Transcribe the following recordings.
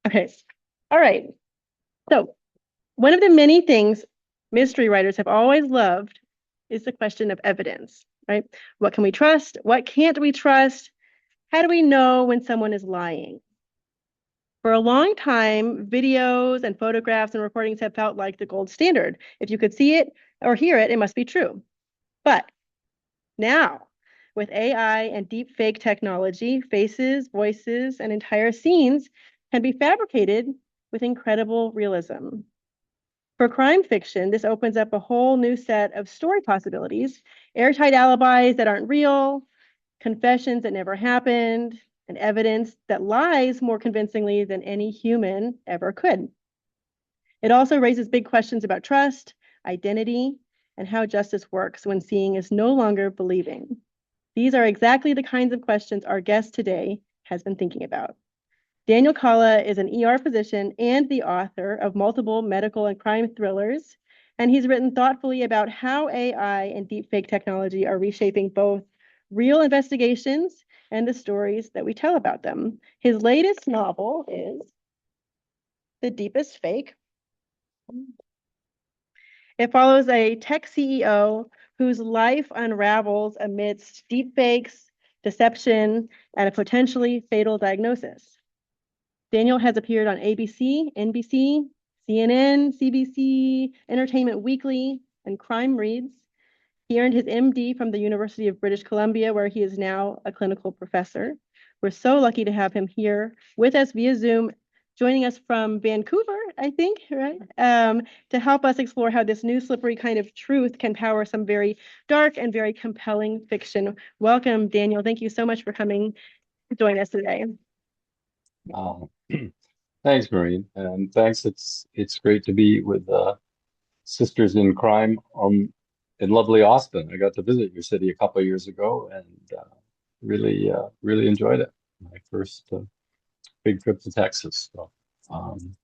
Okay. All right. So, one of the many things mystery writers have always loved is the question of evidence, right? What can we trust? What can't we trust? How do we know when someone is lying? For a long time, videos and photographs and recordings have felt like the gold standard. If you could see it or hear it, it must be true. But now, with AI and deep fake technology, faces, voices, and entire scenes can be fabricated with incredible realism. For crime fiction, this opens up a whole new set of story possibilities, airtight alibis that aren't real, confessions that never happened, and evidence that lies more convincingly than any human ever could. It also raises big questions about trust, identity, and how justice works when seeing is no longer believing. These are exactly the kinds of questions our guest today has been thinking about. Daniel Kalla is an ER physician and the author of multiple medical and crime thrillers, and he's written thoughtfully about how AI and deepfake technology are reshaping both real investigations and the stories that we tell about them. His latest novel is The Deepest Fake. It follows a tech CEO whose life unravels amidst deepfakes, deception, and a potentially fatal diagnosis. Daniel has appeared on ABC, NBC, CNN, CBC, Entertainment Weekly, and Crime Reads. He earned his MD from the University of British Columbia, where he is now a clinical professor. We're so lucky to have him here with us via Zoom, joining us from Vancouver, I think, right? To help us explore how this new slippery kind of truth can power some very dark and very compelling fiction. Welcome, Daniel. Thank you so much for coming to join us today. Um, Thanks, Maureen, and thanks. It's great to be with Sisters in Crime in lovely Austin. I got to visit your city a couple of years ago and really enjoyed it. My first big trip to Texas. So um,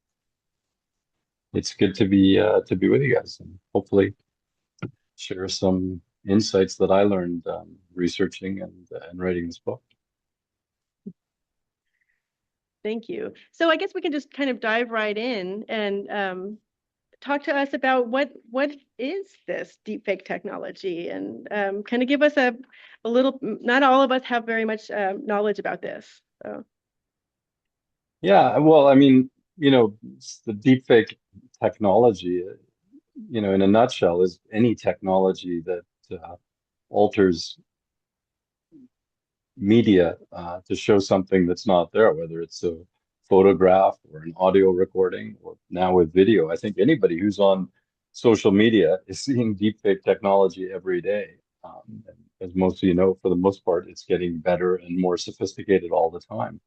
it's good to be with you guys and hopefully share some insights that I learned researching and writing this book. Thank you. So I guess we can just kind of dive right in and talk to us about what is this deepfake technology and kind of give us a little. Not all of us have very much knowledge about this. So. Yeah, well, I mean, the deepfake technology, in a nutshell, is any technology that alters media to show something that's not there, whether it's a photograph or an audio recording, or now with video. I think anybody who's on social media is seeing deepfake technology every day. And as most of you know, for the most part, it's getting better and more sophisticated all the time.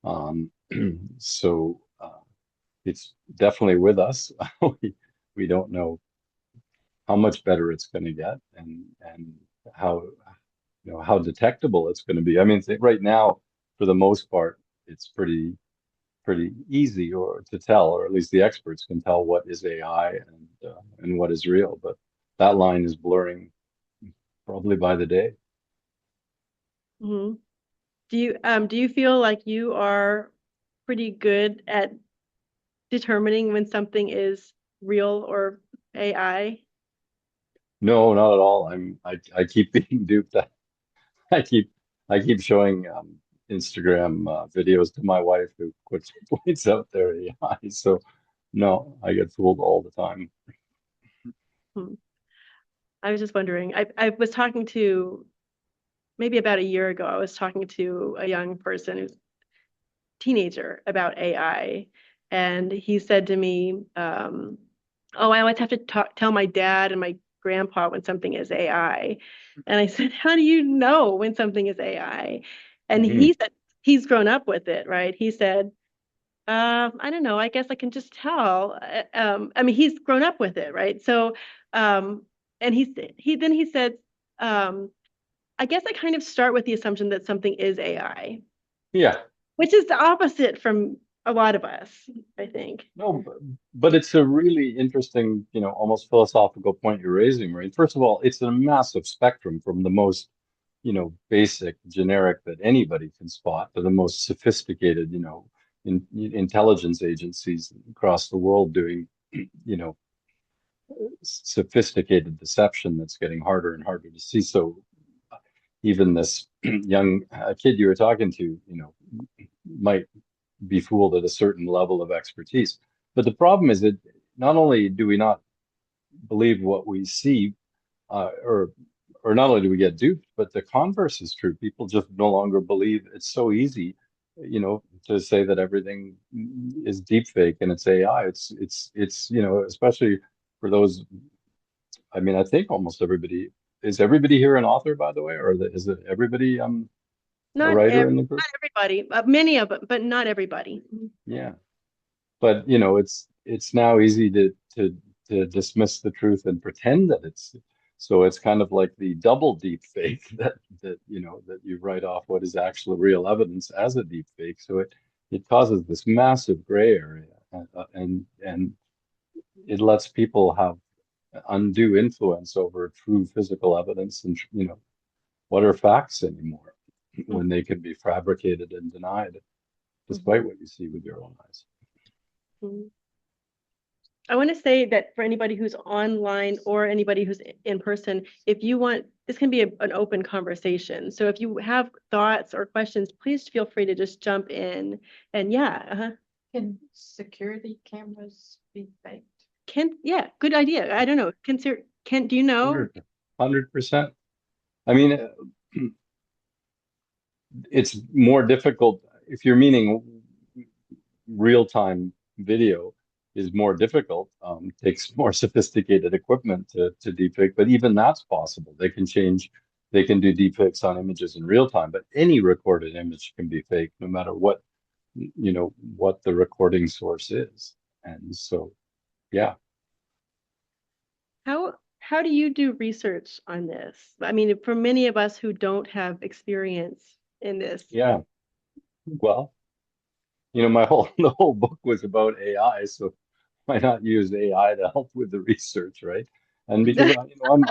Um, so it's definitely with us. We, we don't know how much better it's going to get and how how detectable it's going to be. I mean, right now, for the most part, it's pretty easy or to tell, or at least the experts can tell what is AI and what is real. But that line is blurring probably by the day. Mhm. Do you feel like you are pretty good at determining when something is real or AI? No, not at all. I keep being duped. I keep I keep showing Instagram videos to my wife who puts points out their AI. So no, I get fooled all the time. Hmm. I was just wondering. I was talking to maybe about a year ago. I was talking to a young person who's teenager about AI, and he said to me, "Oh, I always have to tell my dad and my grandpa when something is AI." And I said, "How do you know when something is AI?" And Mhm. he said he's grown up with it, right? He said, I don't know. I guess I can just tell. I mean, he's grown up with it, right? So, um, and he said, um, I guess I kind of start with the assumption that something is AI, Yeah. which is the opposite from a lot of us, I think. No, but it's a really interesting, almost philosophical point you're raising, right? First of all, it's a massive spectrum from the most, basic, generic that anybody can spot to the most sophisticated, intelligence agencies across the world doing, you know, sophisticated deception that's getting harder and harder to see. So even this young kid you were talking to, you know, might be fooled at a certain level of expertise. But the problem is that not only do we not believe what we see, or not only do we get duped, but the converse is true. People just no longer believe. It's so easy, you know, to say that everything is deep fake and it's AI. It's you know, especially for those. I mean, I think almost everybody is everybody here an author, by the way, or is it everybody a Not writer ev in the group? not everybody, many of them, but not everybody. Yeah. But you know, it's now easy to dismiss the truth and pretend that it's so it's kind of like the double deep fake that you know that you write off what is actual real evidence as a deep fake. So it causes this massive gray area and it lets people have undue influence over true physical evidence and you know what are facts anymore when they can be fabricated and denied despite what you see with your own eyes. Mhm. I want to say that for anybody who's online or anybody who's in person, if you want, this can be an open conversation. So if you have thoughts or questions, please feel free to just jump in. And yeah, Can security cameras be faked? yeah, good idea. I don't know. Do you know? 100%. I mean, it's more difficult if you're meaning real-time video is more difficult, takes more sophisticated equipment to deepfake, but even that's possible. They can do deepfakes on images in real time, but any recorded image can be fake no matter what, you know, what the recording source is. And so, yeah. How do you do research on this? I mean, for many of us who don't have experience in this. Yeah. Well, you know, my whole the whole book was about AI, so why not use AI to help with the research, right? And because you know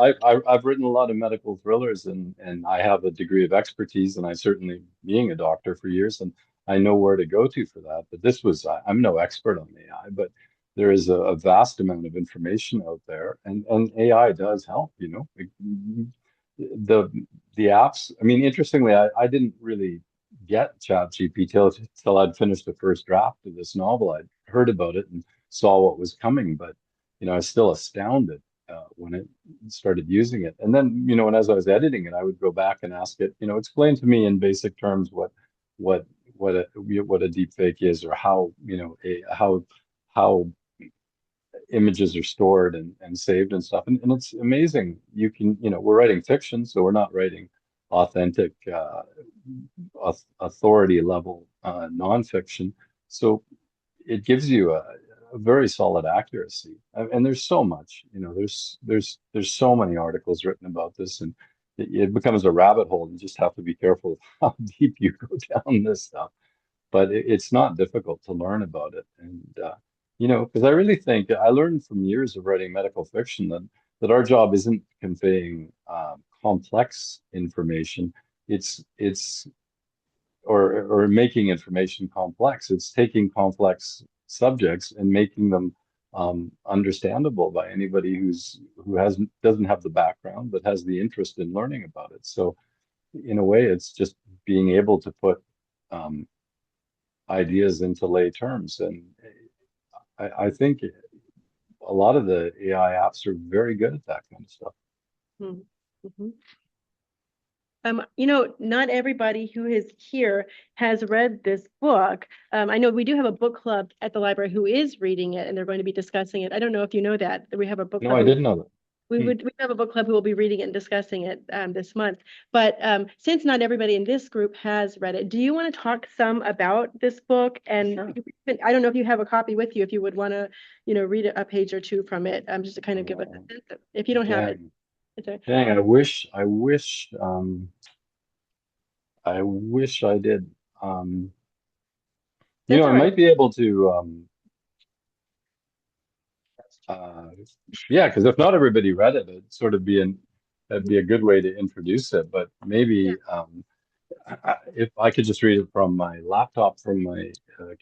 I've written a lot of medical thrillers and I have a degree of expertise and I certainly being a doctor for years and I know where to go to for that. But this was I'm no expert on AI, but there is a vast amount of information out there and AI does help, you know. The the apps, I mean, interestingly, I didn't really get ChatGPT till I'd finished the first draft of this novel. I'd heard about it and saw what was coming, but you know, I was still astounded when it started using it. And then, you know, and as I was editing it, I would go back and ask it, you know, explain to me in basic terms what what a deep fake is, or how, you know, how images are stored and saved and stuff. And it's amazing. You can, you know, we're writing fiction, so we're not writing authentic, authority level nonfiction. So it gives you a very solid accuracy. And there's so much, you know, there's so many articles written about this, and it becomes a rabbit hole. You just have to be careful of how deep you go down this stuff. But it's not difficult to learn about it. And you know, because I really think I learned from years of writing medical fiction that our job isn't conveying complex information. It's or making information complex. It's taking complex subjects and making them understandable by anybody who hasn't doesn't have the background but has the interest in learning about it. So in a way, it's just being able to put um, ideas into lay terms, and I think a lot of the AI apps are very good at that kind of stuff. Mhm. Mhm. You know, not everybody who is here has read this book. I know we do have a book club at the library who is reading it, and they're going to be discussing it. I don't know if you know that we have a book No, club I didn't know that. Hmm. we have a book club who will be reading it and discussing it this month. But since not everybody in this group has read it, do you want to talk some about this book? And Sure. I don't know if you have a copy with you, if you would want to, you know, read a page or two from it, just to kind of give us a sense of, if you don't have it. Dang, It's a, dang, I wish I did. You that's know, all I right. might be able to, uh, yeah, because if not everybody read it, it'd sort of be that'd be a good way to introduce it. But Yeah. maybe, if I could just read it from my laptop, from my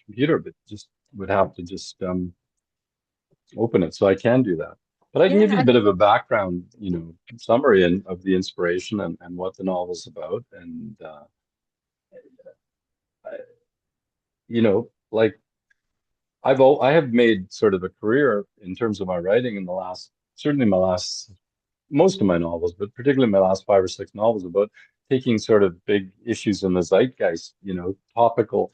computer, but just would have to just open it. So I can do that. But I can give you Yeah, a bit of a background, summary of the inspiration and what the novel's about. And, I, like I have made sort of a career in terms of my writing in the last, certainly my last, most of my novels, but particularly my last 5 or 6 novels about taking sort of big issues in the zeitgeist, topical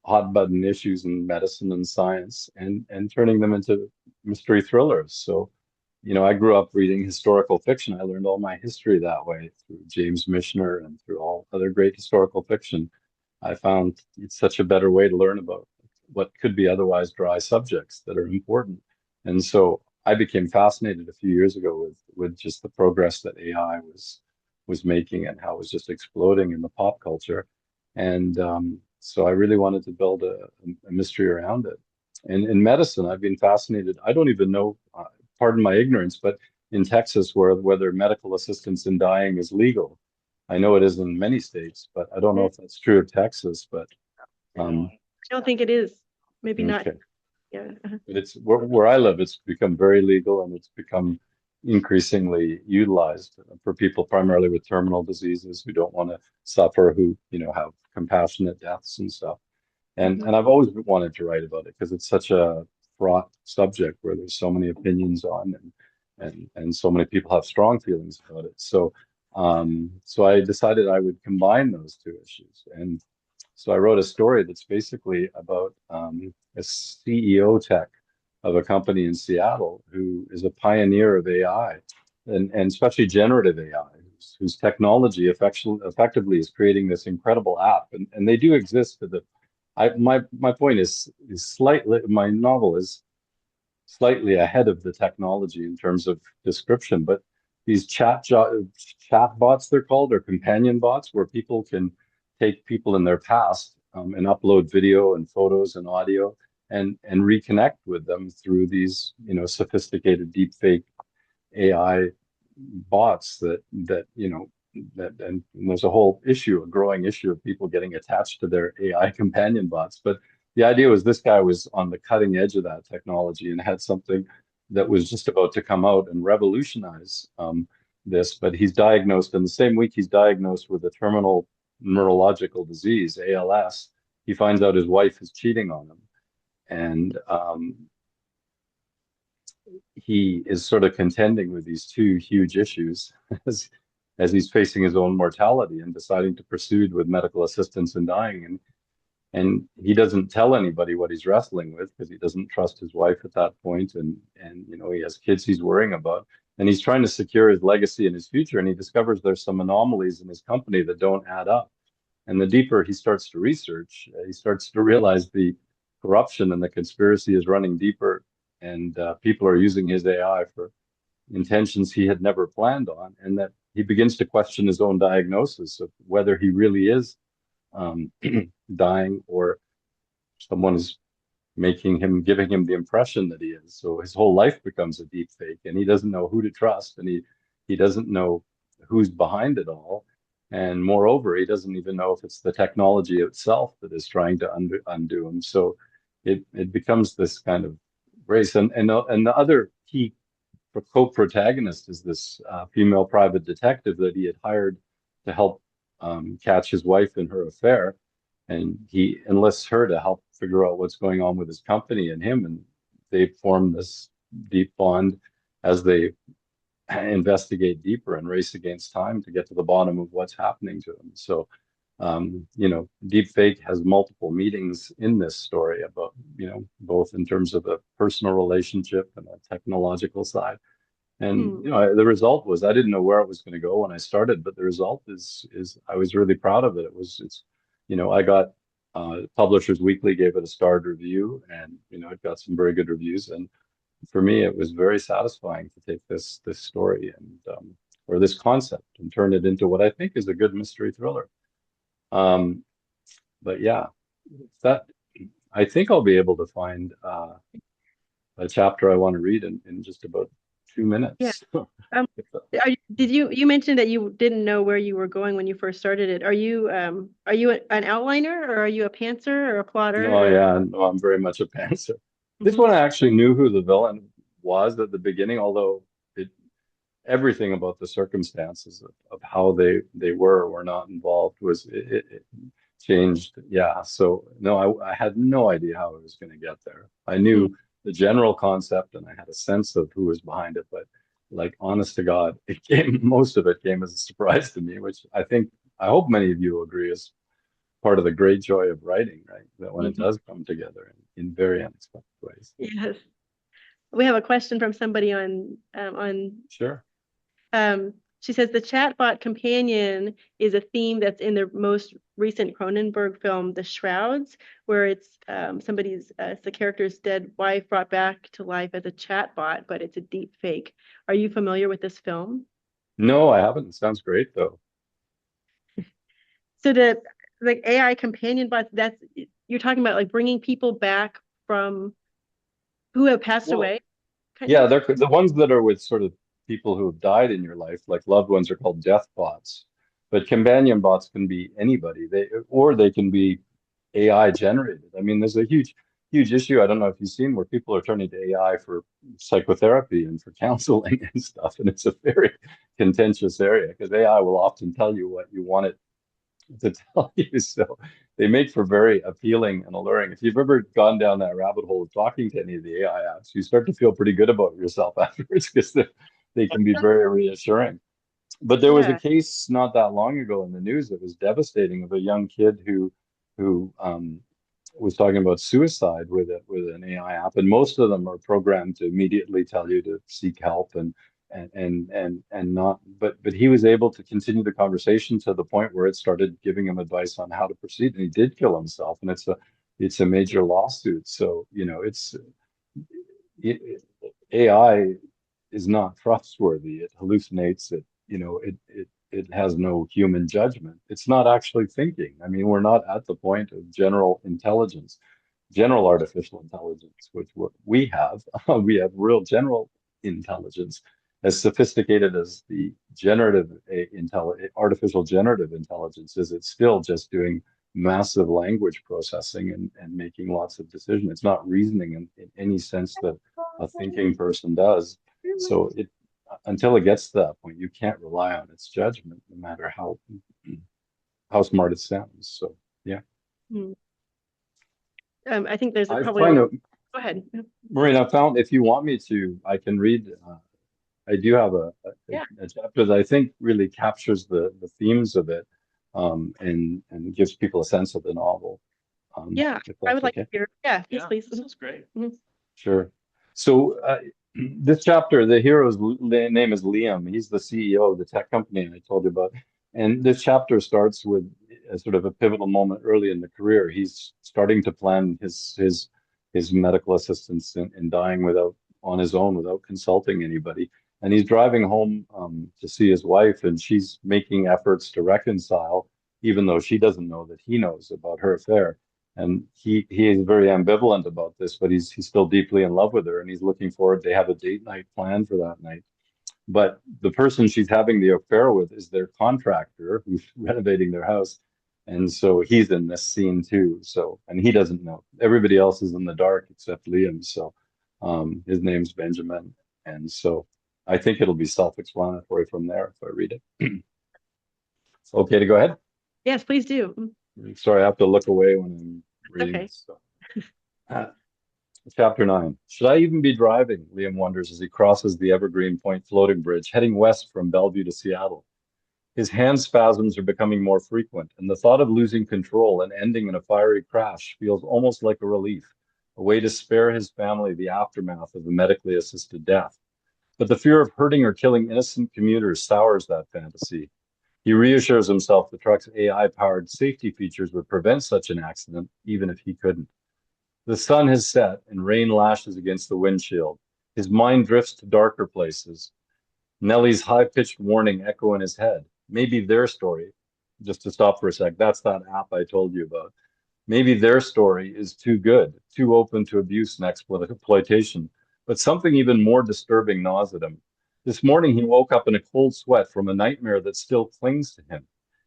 hot button issues in medicine and science and turning them into mystery thrillers. So, I grew up reading historical fiction. I learned all my history that way through James Michener and through all other great historical fiction. I found it's such a better way to learn about what could be otherwise dry subjects that are important. And so I became fascinated a few years ago with just the progress that AI was making and how it was just exploding in the pop culture. And so I really wanted to build a mystery around it. And in medicine, I've been fascinated. I don't even know, pardon my ignorance, but in Texas, whether medical assistance in dying is legal. I know it is in many states, but I don't know if that's true of Texas. But I don't think it is. Maybe not. okay, Yeah. but it's where I live. It's become very legal, and it's become increasingly utilized for people primarily with terminal diseases who don't want to suffer, who have compassionate deaths and stuff. And I've always wanted to write about it because it's such a fraught subject where there's so many opinions on and so many people have strong feelings about it. So I decided I would combine those two issues. And so I wrote a story that's basically about a CEO tech of a company in Seattle who is a pioneer of AI and especially generative AI, whose technology effectively is creating this incredible app. And they do exist for the my point is slightly my novel is slightly ahead of the technology in terms of description, but these chat bots they're called or companion bots where people can take people in their past and upload video and photos and audio and reconnect with them through these sophisticated deepfake AI bots that and there's a whole issue, a growing issue of people getting attached to their AI companion bots. But the idea was this guy was on the cutting edge of that technology and had something that was just about to come out and revolutionize this. But he's diagnosed in the same week he's diagnosed with a terminal neurological disease, ALS. He finds out his wife is cheating on him, and he is sort of contending with these two huge issues as he's facing his own mortality and deciding to proceed with medical assistance in dying. And he doesn't tell anybody what he's wrestling with because he doesn't trust his wife at that point, and he has kids he's worrying about, and he's trying to secure his legacy and his future. And he discovers there's some anomalies in his company that don't add up. And the deeper he starts to research, he starts to realize the corruption and the conspiracy is running deeper, and people are using his AI for intentions he had never planned on, and that he begins to question his own diagnosis of whether he really is um, dying or someone is giving him the impression that he is. So his whole life becomes a deep fake, and he doesn't know who to trust, and he doesn't know who's behind it all. And moreover, he doesn't even know if it's the technology itself that is trying to undo him. So it becomes this kind of race. And the other key co-protagonist is this female private detective that he had hired to help catch his wife in her affair, and he enlists her to help figure out what's going on with his company and him, and they form this deep bond as they investigate deeper and race against time to get to the bottom of what's happening to him. So, deepfake has multiple meanings in this story about, both in terms of a personal relationship and a technological side. And the result was I didn't know where it was going to go when I started, but the result is I was really proud of it. I got Publishers Weekly gave it a starred review, and it got some very good reviews. And for me, it was very satisfying to take this story and or this concept and turn it into what I think is a good mystery thriller. But yeah, that I think I'll be able to find a chapter I want to read in just about 2 minutes. You mentioned that you didn't know where you were going when you first started it. Are you an outliner, or are you a pantser or a plotter? Oh yeah, no, I'm very much a pantser. This Mhm. one I actually knew who the villain was at the beginning, although it everything about the circumstances of how they were or were not involved was it changed. Yeah, so no, I had no idea how I was going to get there. I Mm. knew the general concept and I had a sense of who was behind it, but like honest to God, it came most of it came as a surprise to me, which I hope many of you will agree is part of the great joy of writing, right? That when it Mhm. does come together in very unexpected ways. Yes. We have a question from somebody Sure. she says the chatbot companion is a theme that's in the most recent Cronenberg film, The Shrouds, where it's it's the character's dead wife brought back to life as a chatbot, but it's a deep fake. Are you familiar with this film? No, I haven't. It sounds great though. So the AI companion bots, that's you're talking about like bringing people back from who have passed Well, away, kind yeah, of. they're the ones that are with sort of people who have died in your life, like loved ones, are called death bots. But companion bots can be anybody. They can be AI generated. I mean, there's a huge issue. I don't know if you've seen where people are turning to AI for psychotherapy and for counseling and stuff, and it's a very contentious area because AI will often tell you what you want it to tell you. So they make for very appealing and alluring. If you've ever gone down that rabbit hole of talking to any of the AI apps, you start to feel pretty good about yourself afterwards because they can be very reassuring. But there was a Yeah. case not that long ago in the news that was devastating of a young kid who was talking about suicide with an AI app, and most of them are programmed to immediately tell you to seek help and not. But he was able to continue the conversation to the point where it started giving him advice on how to proceed, and he did kill himself, and it's a major lawsuit. So AI is not trustworthy. It hallucinates. It has no human judgment. It's not actually thinking. I mean, we're not at the point of general intelligence, general artificial intelligence, which what we have. We have real general intelligence, as sophisticated as the artificial generative intelligence is. It's still just doing massive language processing and making lots of decisions. It's not reasoning in any sense that a thinking person does. So until it gets to that point, you can't rely on its judgment, no matter how smart it sounds. So yeah, Hmm. I think there's I probably a. find Go out, ahead. Maureen, I found if you want me to, I can read. I do have Yeah. a chapter that I think really captures the themes of it, and gives people a sense of the novel. Yeah. If I that's would like to okay. hear. Yeah, yes, Yeah, please. this is great. Mhm. Sure. So this chapter, the hero's name is Liam. He's the CEO of the tech company I told you about. And this chapter starts with a sort of a pivotal moment early in the career. He's starting to plan his medical assistance in dying without on his own without consulting anybody. And he's driving home to see his wife, and she's making efforts to reconcile, even though she doesn't know that he knows about her affair. And he is very ambivalent about this, but he's still deeply in love with her, and he's looking forward. They have a date night planned for that night. But the person she's having the affair with is their contractor who's renovating their house. And so he's in this scene too. So, and he doesn't know. Everybody else is in the dark except Liam. So, his name's Benjamin. And so I think it'll be self-explanatory from there if I read it. Okay to go ahead? Yes, please do. Sorry, I have to look away when I'm reading Okay. this. So. Uh, Chapter 9. Should I even be driving? Liam wonders as he crosses the Evergreen Point floating bridge, heading west from Bellevue to Seattle. His hand spasms are becoming more frequent, and the thought of losing control and ending in a fiery crash feels almost like a relief, a way to spare his family the aftermath of a medically assisted death. But the fear of hurting or killing innocent commuters sours that fantasy. He reassures himself the truck's AI-powered safety features would prevent such an accident, even if he couldn't. The sun has set and rain lashes against the windshield. His mind drifts to darker places. Nellie's high-pitched warning echo in his head. Maybe their story, just to stop for a sec, that's that app I told you about. Maybe their story is too good, too open to abuse and exploitation. But something even more disturbing gnaws at him. This morning he woke up in a cold sweat from a nightmare that still clings to him.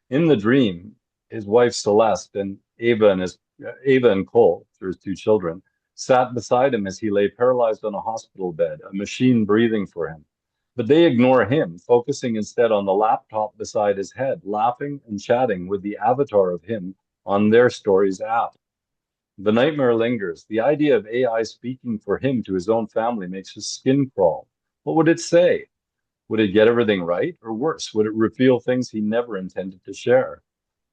In the dream, his wife Celeste and Ava and Cole, through his two children, sat beside him as he lay paralyzed on a hospital bed, a machine breathing for him. But they ignore him, focusing instead on the laptop beside his head, laughing and chatting with the avatar of him on their stories app. The nightmare lingers. The idea of AI speaking for him to his own family makes his skin crawl. What would it say? Would it get everything right? Or worse, would it reveal things he never intended to share?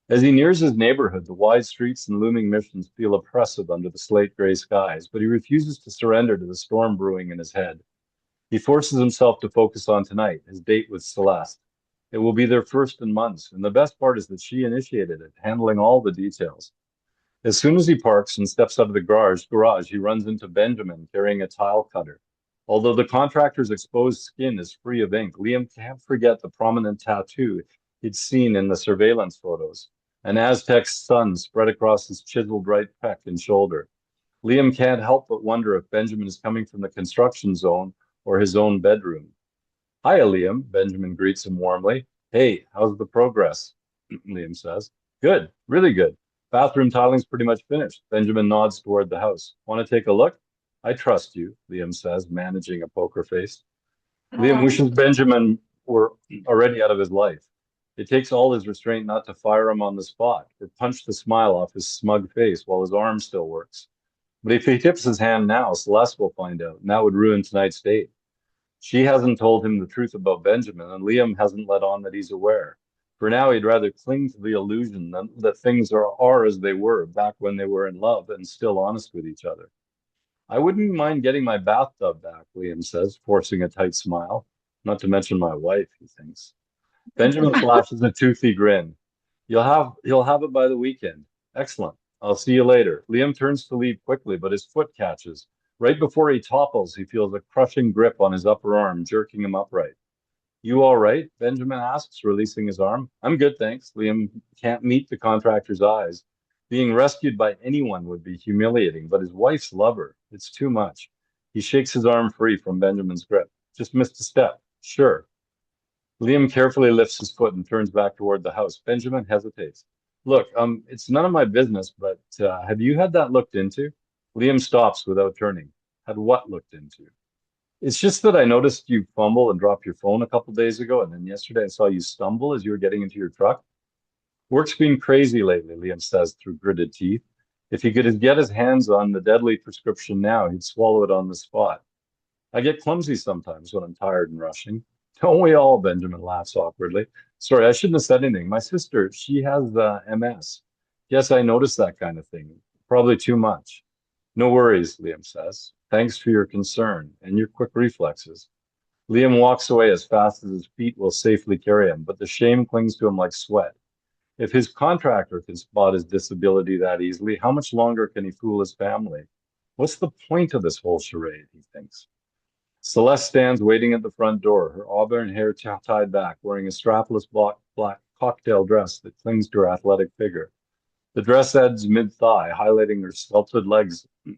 As he nears his neighborhood, the wide streets and looming missions feel oppressive under the slate gray skies, but he refuses to surrender to the storm brewing in his head. He forces himself to focus on tonight, his date with Celeste. It will be their first in months, and the best part is that she initiated it, handling all the details. As soon as he parks and steps out of the garage, he runs into Benjamin carrying a tile cutter. Although the contractor's exposed skin is free of ink, Liam can't forget the prominent tattoo he'd seen in the surveillance photos, an Aztec sun spread across his chiseled right pec and shoulder. Liam can't help but wonder if Benjamin is coming from the construction zone or his own bedroom. Hiya, Liam, Benjamin greets him warmly. Hey, how's the progress? Liam says. Good, really good. Bathroom tiling's pretty much finished. Benjamin nods toward the house. Want to take a look? I trust you, Liam says, managing a poker face. Liam wishes Benjamin were already out of his life. It takes all his restraint not to fire him on the spot or punch the smile off his smug face while his arm still works. But if he tips his hand now, Celeste will find out, and that would ruin tonight's date. She hasn't told him the truth about Benjamin, and Liam hasn't let on that he's aware. For now, he'd rather cling to the illusion that things are as they were back when they were in love and still honest with each other. I wouldn't mind getting my bathtub back, Liam says, forcing a tight smile. Not to mention my wife, he thinks. Benjamin flashes a toothy grin. You'll have it by the weekend. Excellent. I'll see you later. Liam turns to leave quickly, but his foot catches. Right before he topples, he feels a crushing grip on his upper arm, jerking him upright. You all right? Benjamin asks, releasing his arm. I'm good, thanks. Liam can't meet the contractor's eyes. Being rescued by anyone would be humiliating, but his wife's lover, it's too much. He shakes his arm free from Benjamin's grip. Just missed a step. Sure. Liam carefully lifts his foot and turns back toward the house. Benjamin hesitates. Look, it's none of my business, but have you had that looked into? Liam stops without turning. Had what looked into? It's just that I noticed you fumble and drop your phone a couple days ago, and then yesterday I saw you stumble as you were getting into your truck. Work's been crazy lately, Liam says through gritted teeth. If he could get his hands on the deadly prescription now, he'd swallow it on the spot. I get clumsy sometimes when I'm tired and rushing. Don't we all? Benjamin laughs awkwardly. Sorry, I shouldn't have said anything. My sister, she has MS. Yes, I noticed that kind of thing. Probably too much. No worries, Liam says. Thanks for your concern and your quick reflexes. Liam walks away as fast as his feet will safely carry him, but the shame clings to him like sweat. If his contractor can spot his disability that easily, how much longer can he fool his family? What's the point of this whole charade, he thinks. Celeste stands waiting at the front door, her auburn hair tied back, wearing a strapless black cocktail dress that clings to her athletic figure. The dress ends mid-thigh, highlighting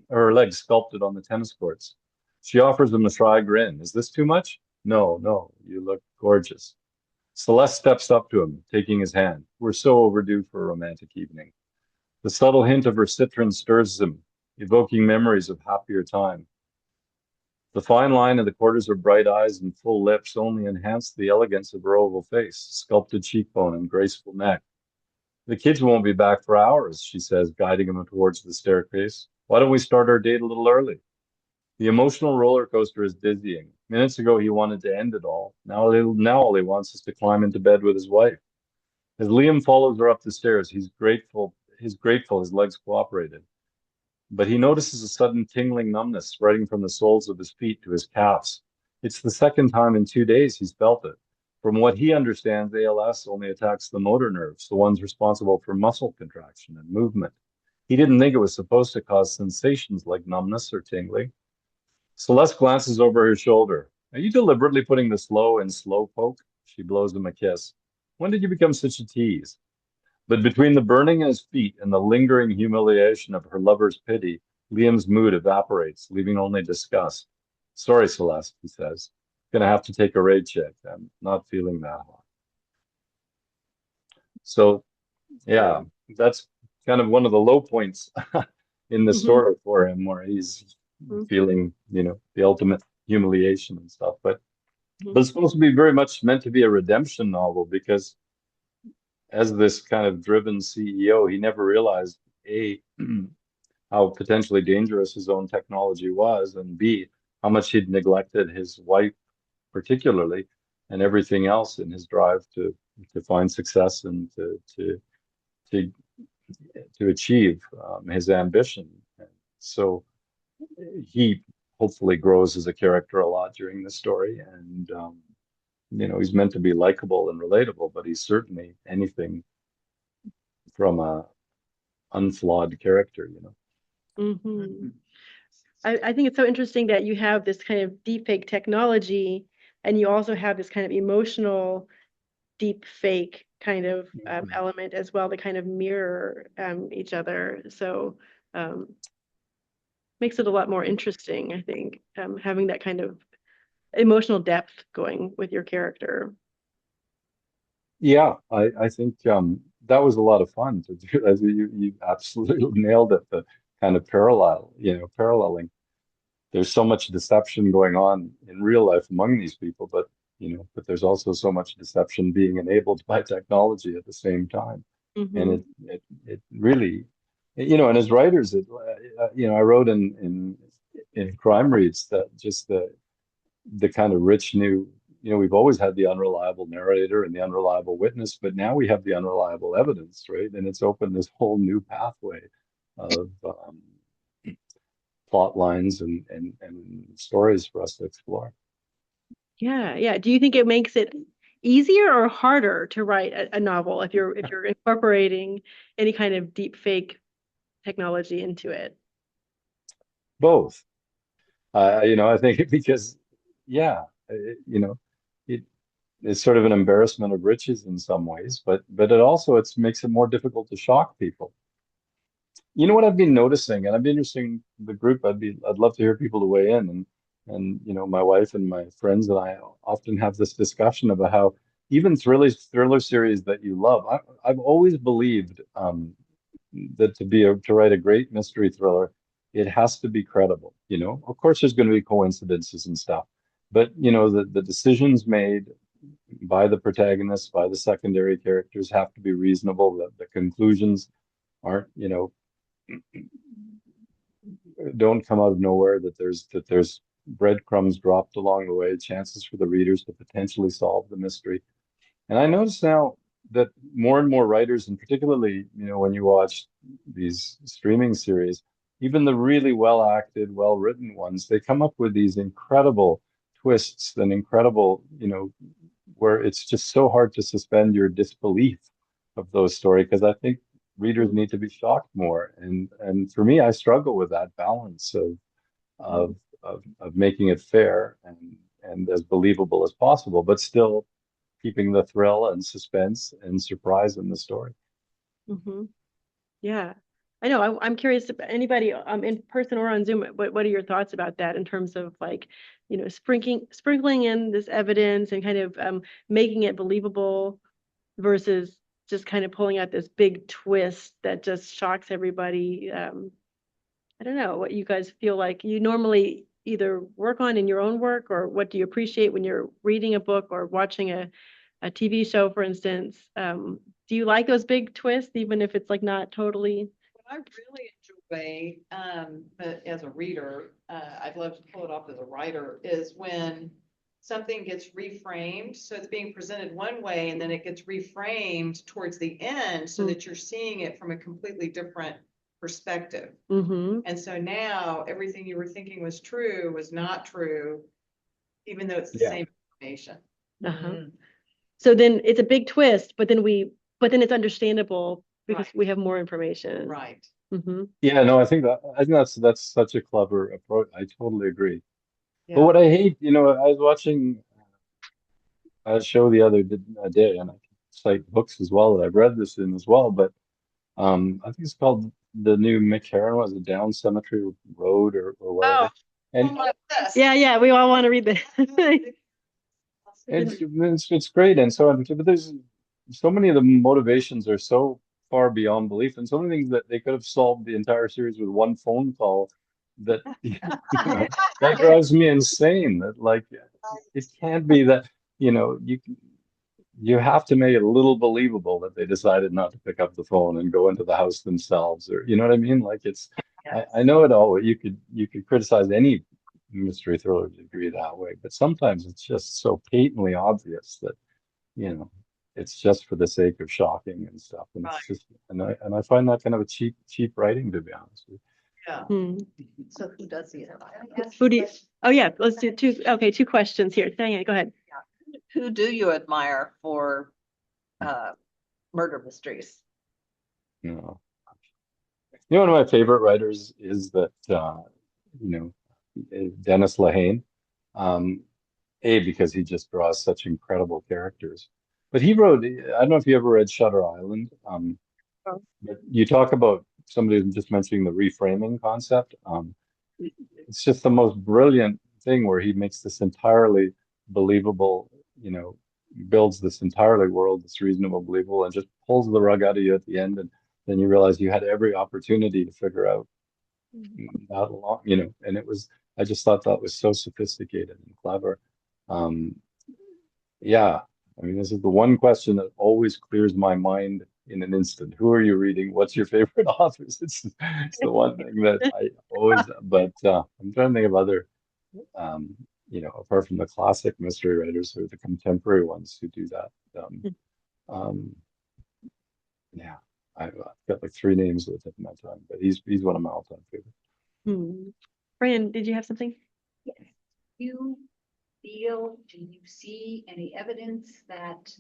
her legs sculpted on the tennis courts. She offers him a shy grin. Is this too much? No, you look gorgeous. Celeste steps up to him, taking his hand. We're so overdue for a romantic evening. The subtle hint of her citron stirs him, evoking memories of happier time. The fine line of the corners of bright eyes and full lips only enhanced the elegance of her oval face, sculpted cheekbone, and graceful neck. The kids won't be back for hours, she says, guiding him towards the staircase. Why don't we start our date a little early? The emotional roller coaster is dizzying. Minutes ago, he wanted to end it all. Now all he wants is to climb into bed with his wife. As Liam follows her up the stairs, he's grateful his legs cooperated. But he notices a sudden tingling numbness spreading from the soles of his feet to his calves. It's the second time in 2 days he's felt it. From what he understands, ALS only attacks the motor nerves, the ones responsible for muscle contraction and movement. He didn't think it was supposed to cause sensations like numbness or tingling. Celeste glances over her shoulder. Are you deliberately putting the slow in slow poke? She blows him a kiss. When did you become such a tease? But between the burning in his feet and the lingering humiliation of her lover's pity, Liam's mood evaporates, leaving only disgust. Sorry, Celeste, he says. gonna have to take a rate check. I'm not feeling that hot. So yeah, that's kind of one of the low points in the Mhm. story for him, where he's Mhm. feeling, the ultimate humiliation and stuff. But Mhm. it's supposed to be very much meant to be a redemption novel because as this kind of driven CEO, he never realized A, how potentially dangerous his own technology was, and B, how much he'd neglected his wife particularly, and everything else in his drive to find success and to to achieve his ambition. So he hopefully grows as a character a lot during the story, and he's meant to be likable and relatable, but he's certainly anything from a unflawed character. Mhm. I think it's so interesting that you have this kind of deepfake technology and you also have this kind of emotional deepfake kind of Mhm. element as well to kind of mirror each other. So makes it a lot more interesting, I think, having that kind of emotional depth going with your character. Yeah, I think that was a lot of fun to do. As you absolutely nailed it. The kind of paralleling. There's so much deception going on in real life among these people, but there's also so much deception being enabled by technology at the same time. And Hmm. it really, and as writers, I wrote in Crime Reads that just the kind of rich new, we've always had the unreliable narrator and the unreliable witness, but now we have the unreliable evidence, right? And it's opened this whole new pathway of plot lines and stories for us to explore. Yeah, yeah. Do you think it makes it easier or harder to write a novel if you're incorporating any kind of deepfake technology into it? Both. I think because, yeah, it, it's sort of an embarrassment of riches in some ways, but it makes it more difficult to shock people. You know what I've been noticing, and I've been interesting the group. I'd love to hear people to weigh in, and my wife and my friends and I often have this discussion about how even thriller series that you love. I've always believed that to write a great mystery thriller, it has to be credible. Of course, there's going to be coincidences and stuff, but the decisions made by the protagonists, by the secondary characters, have to be reasonable. The conclusions aren't, don't come out of nowhere. That there's breadcrumbs dropped along the way, chances for the readers to potentially solve the mystery. And I notice now that more and more writers, and particularly, when you watch these streaming series, even the really well acted, well written ones, they come up with these incredible twists and incredible, where it's just so hard to suspend your disbelief of those stories, because I think readers need to be shocked more. And for me, I struggle with that balance of of making it fair and as believable as possible, but still keeping the thrill and suspense and surprise in the story. Hmm. Yeah. I know. I'm curious if anybody in person or on Zoom, what are your thoughts about that in terms of like, sprinkling in this evidence and kind of making it believable versus just kind of pulling out this big twist that just shocks everybody. I don't know what you guys feel like you normally either work on in your own work, or what do you appreciate when you're reading a book or watching a TV show, for instance. Do you like those big twists, even if it's like not totally? What I really enjoy, but as a reader, I'd love to pull it off as a writer, is when something gets reframed. So it's being presented one way and then it gets reframed towards the end so that you're seeing it from a completely different perspective. Mm-hmm. And so now everything you were thinking was true was not true, even though it's the Yeah. same information. Uh-huh. So then it's a big twist, but then it's understandable because Right. we have more information. Right. Mm-hmm. Yeah, no, I think that's such a clever approach. I totally agree. But Yeah. what I hate, I was watching a show the other day, and I can cite books as well that I've read this in as well. But I think it's called the new Mick Herron, was it Down Cemetery Road or Oh, whatever. on And my list. Yeah, yeah, we all want to read that. It's great, and so but there's so many of the motivations are so far beyond belief, and so many things that they could have solved the entire series with one phone call. That that drives me insane. That like it can't be that you have to make it a little believable that they decided not to pick up the phone and go into the house themselves, or you know what I mean? Like it's I know it all. You could criticize any mystery thriller degree that way, but sometimes it's just so patently obvious that you know it's just for the sake of shocking and stuff, and Right. it's just and I find that kind of a cheap writing, to be honest with Yeah. Hmm. So who does the other? Who do you, oh yeah, let's do two questions here. Diane, go ahead. Who do you admire for murder mysteries? you. One of my favorite writers is that you know Dennis Lehane. Um, because he just draws such incredible characters. But he wrote, I don't know if you ever read Shutter Island. Oh. But you talk about somebody just mentioning the reframing concept. It's just the most brilliant thing where he makes this entirely believable, builds this entirely world that's reasonable, believable, and just pulls the rug out of you at the end. And then you realize you had every opportunity to figure out that long, and I just thought that was so sophisticated and clever. Um, yeah, I mean, this is the one question that always clears my mind in an instant. Who are you reading? What's your favorite authors? It's the one thing that I always, but I'm trying to think of other, apart from the classic mystery writers or the contemporary ones who do that. Um, yeah, I've got like three names at the tip of my tongue, but he's one of my all-time favorites. Fran, did you have something? Yes. Do you see any evidence that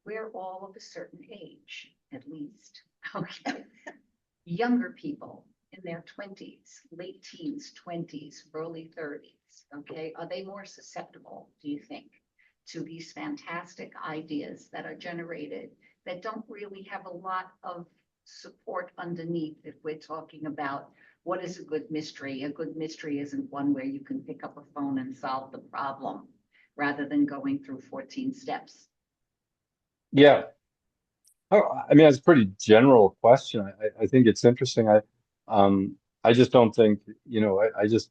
we're all of a certain age, at least? Okay. Younger people in their 20s, late teens, 20s, early 30s, okay? Are they more susceptible, do you think, to these fantastic ideas that are generated that don't really have a lot of support underneath if we're talking about what is a good mystery? A good mystery isn't one where you can pick up a phone and solve the problem rather than going through 14 steps. Yeah. Oh, I mean, it's a pretty general question. I think it's interesting. I just don't think, I just,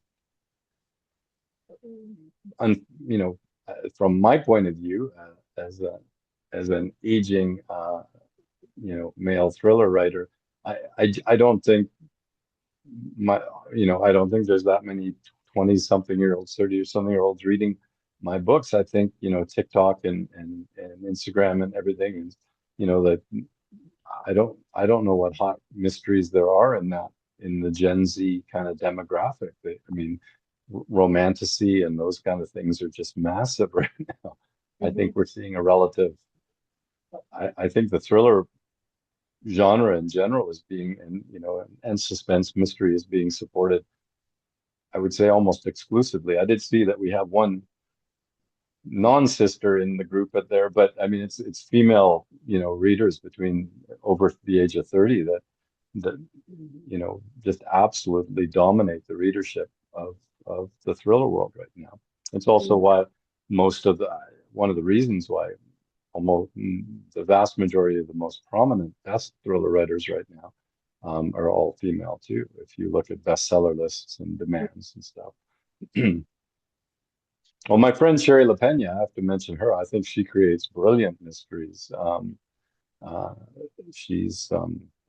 from my point of view, as an aging, male thriller writer, I don't think I don't think there's that many 20 something year olds, 30 or something year olds reading my books. I think, TikTok and Instagram and everything is, that I don't know what hot mysteries there are in the Gen Z kind of demographic. I mean, romantasy and those kind of things are just massive right now. I think we're seeing a relative. I think the thriller genre in general is being, and suspense mystery is being supported, I would say almost exclusively. I did see that we have one non-sister in the group there, but I mean it's female, readers between over the age of 30 that just absolutely dominate the readership of the thriller world right now. It's also why one of the reasons why almost the vast majority of the most prominent best thriller writers right now are all female too. If you look at bestseller lists and demands and stuff. Well, my friend Sherry LaPena, I have to mention her. I think she creates brilliant mysteries. Uh, she's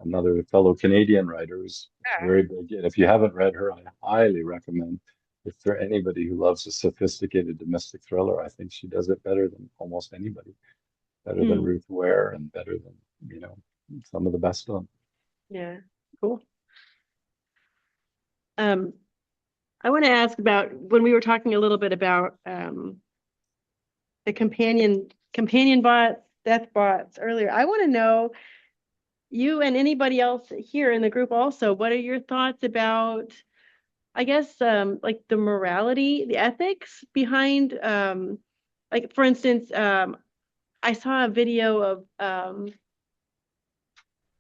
another fellow Canadian writer who's very big. And if you haven't read her, I highly recommend. If for anybody who loves a sophisticated domestic thriller, I think she does it better than almost anybody. Better than Ruth Ware and better than, some of the best of them. Yeah, cool. I want to ask about when we were talking a little bit about the companion bots, death bots earlier. I want to know, you and anybody else here in the group also, what are your thoughts about, I guess, like the morality, the ethics behind, like for instance, I saw a video of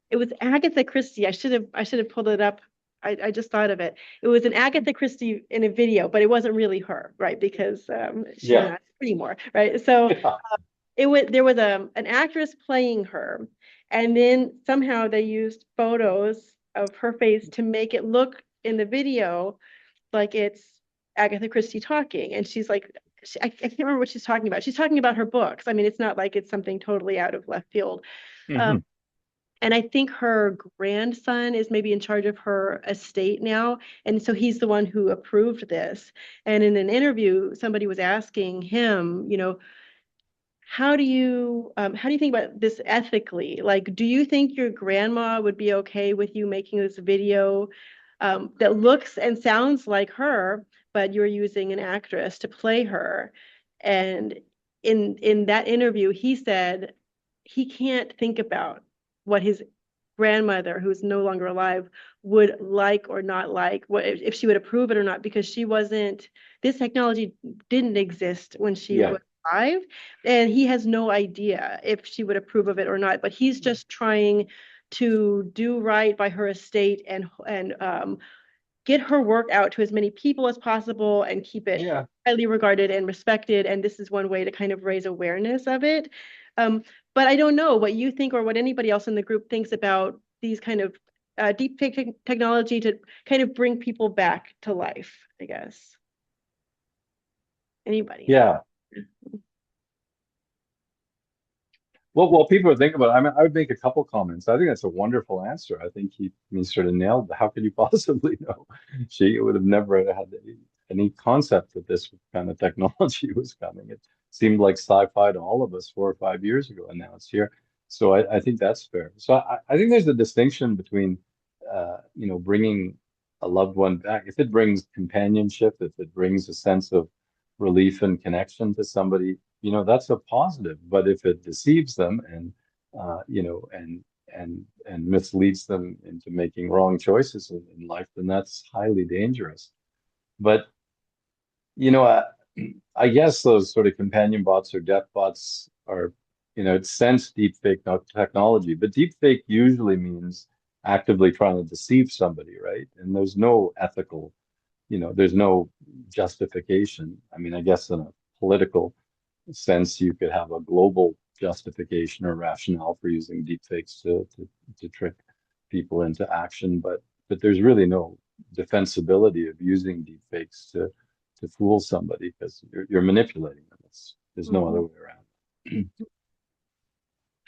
it was Agatha Christie. I should have pulled it up I just thought of it. It was an Agatha Christie in a video, but it wasn't really her, right? Because she's Yeah. not anymore, right? So Yeah. there was an actress playing her, and then somehow they used photos of her face to make it look in the video like it's Agatha Christie talking. And she's like, I can't remember what she's talking about. She's talking about her books. I mean, it's not like it's something totally out of left field. Mhm. And I think her grandson is maybe in charge of her estate now. And so he's the one who approved this. And in an interview, somebody was asking him, how do you think about this ethically? Like, do you think your grandma would be okay with you making this video that looks and sounds like her, but you're using an actress to play her? And in that interview, he said he can't think about what his grandmother, who's no longer alive, would like or not like, what if she would approve it or not, because she wasn't, this technology didn't exist when she Yeah. was alive, and he has no idea if she would approve of it or not. But he's just trying to do right by her estate and get her work out to as many people as possible and keep it Yeah. highly regarded and respected. And this is one way to kind of raise awareness of it. But I don't know what you think or what anybody else in the group thinks about these kind of deep technology to kind of bring people back to life, I guess. Anybody? Yeah. Well, people would think about it. I mean, I would make a couple comments. I think that's a wonderful answer. I think he sort of nailed it. How could you possibly know? She would have never had any concept that this kind of technology was coming. It seemed like sci-fi to all of us 4 or 5 years ago, and now it's here. So I think that's fair. So I think there's a distinction between, bringing a loved one back. If it brings companionship, if it brings a sense of relief and connection to somebody, that's a positive. But if it deceives them and and misleads them into making wrong choices in life, then that's highly dangerous. But you know, I, I guess those sort of companion bots or death bots are, it's sense deep fake technology, but deep fake usually means actively trying to deceive somebody, right? And there's no ethical, there's no justification. I mean, I guess in a political sense, you could have a global justification or rationale for using deepfakes to trick people into action, but there's really no defensibility of using deepfakes to fool somebody because you're manipulating them. There's no other way around.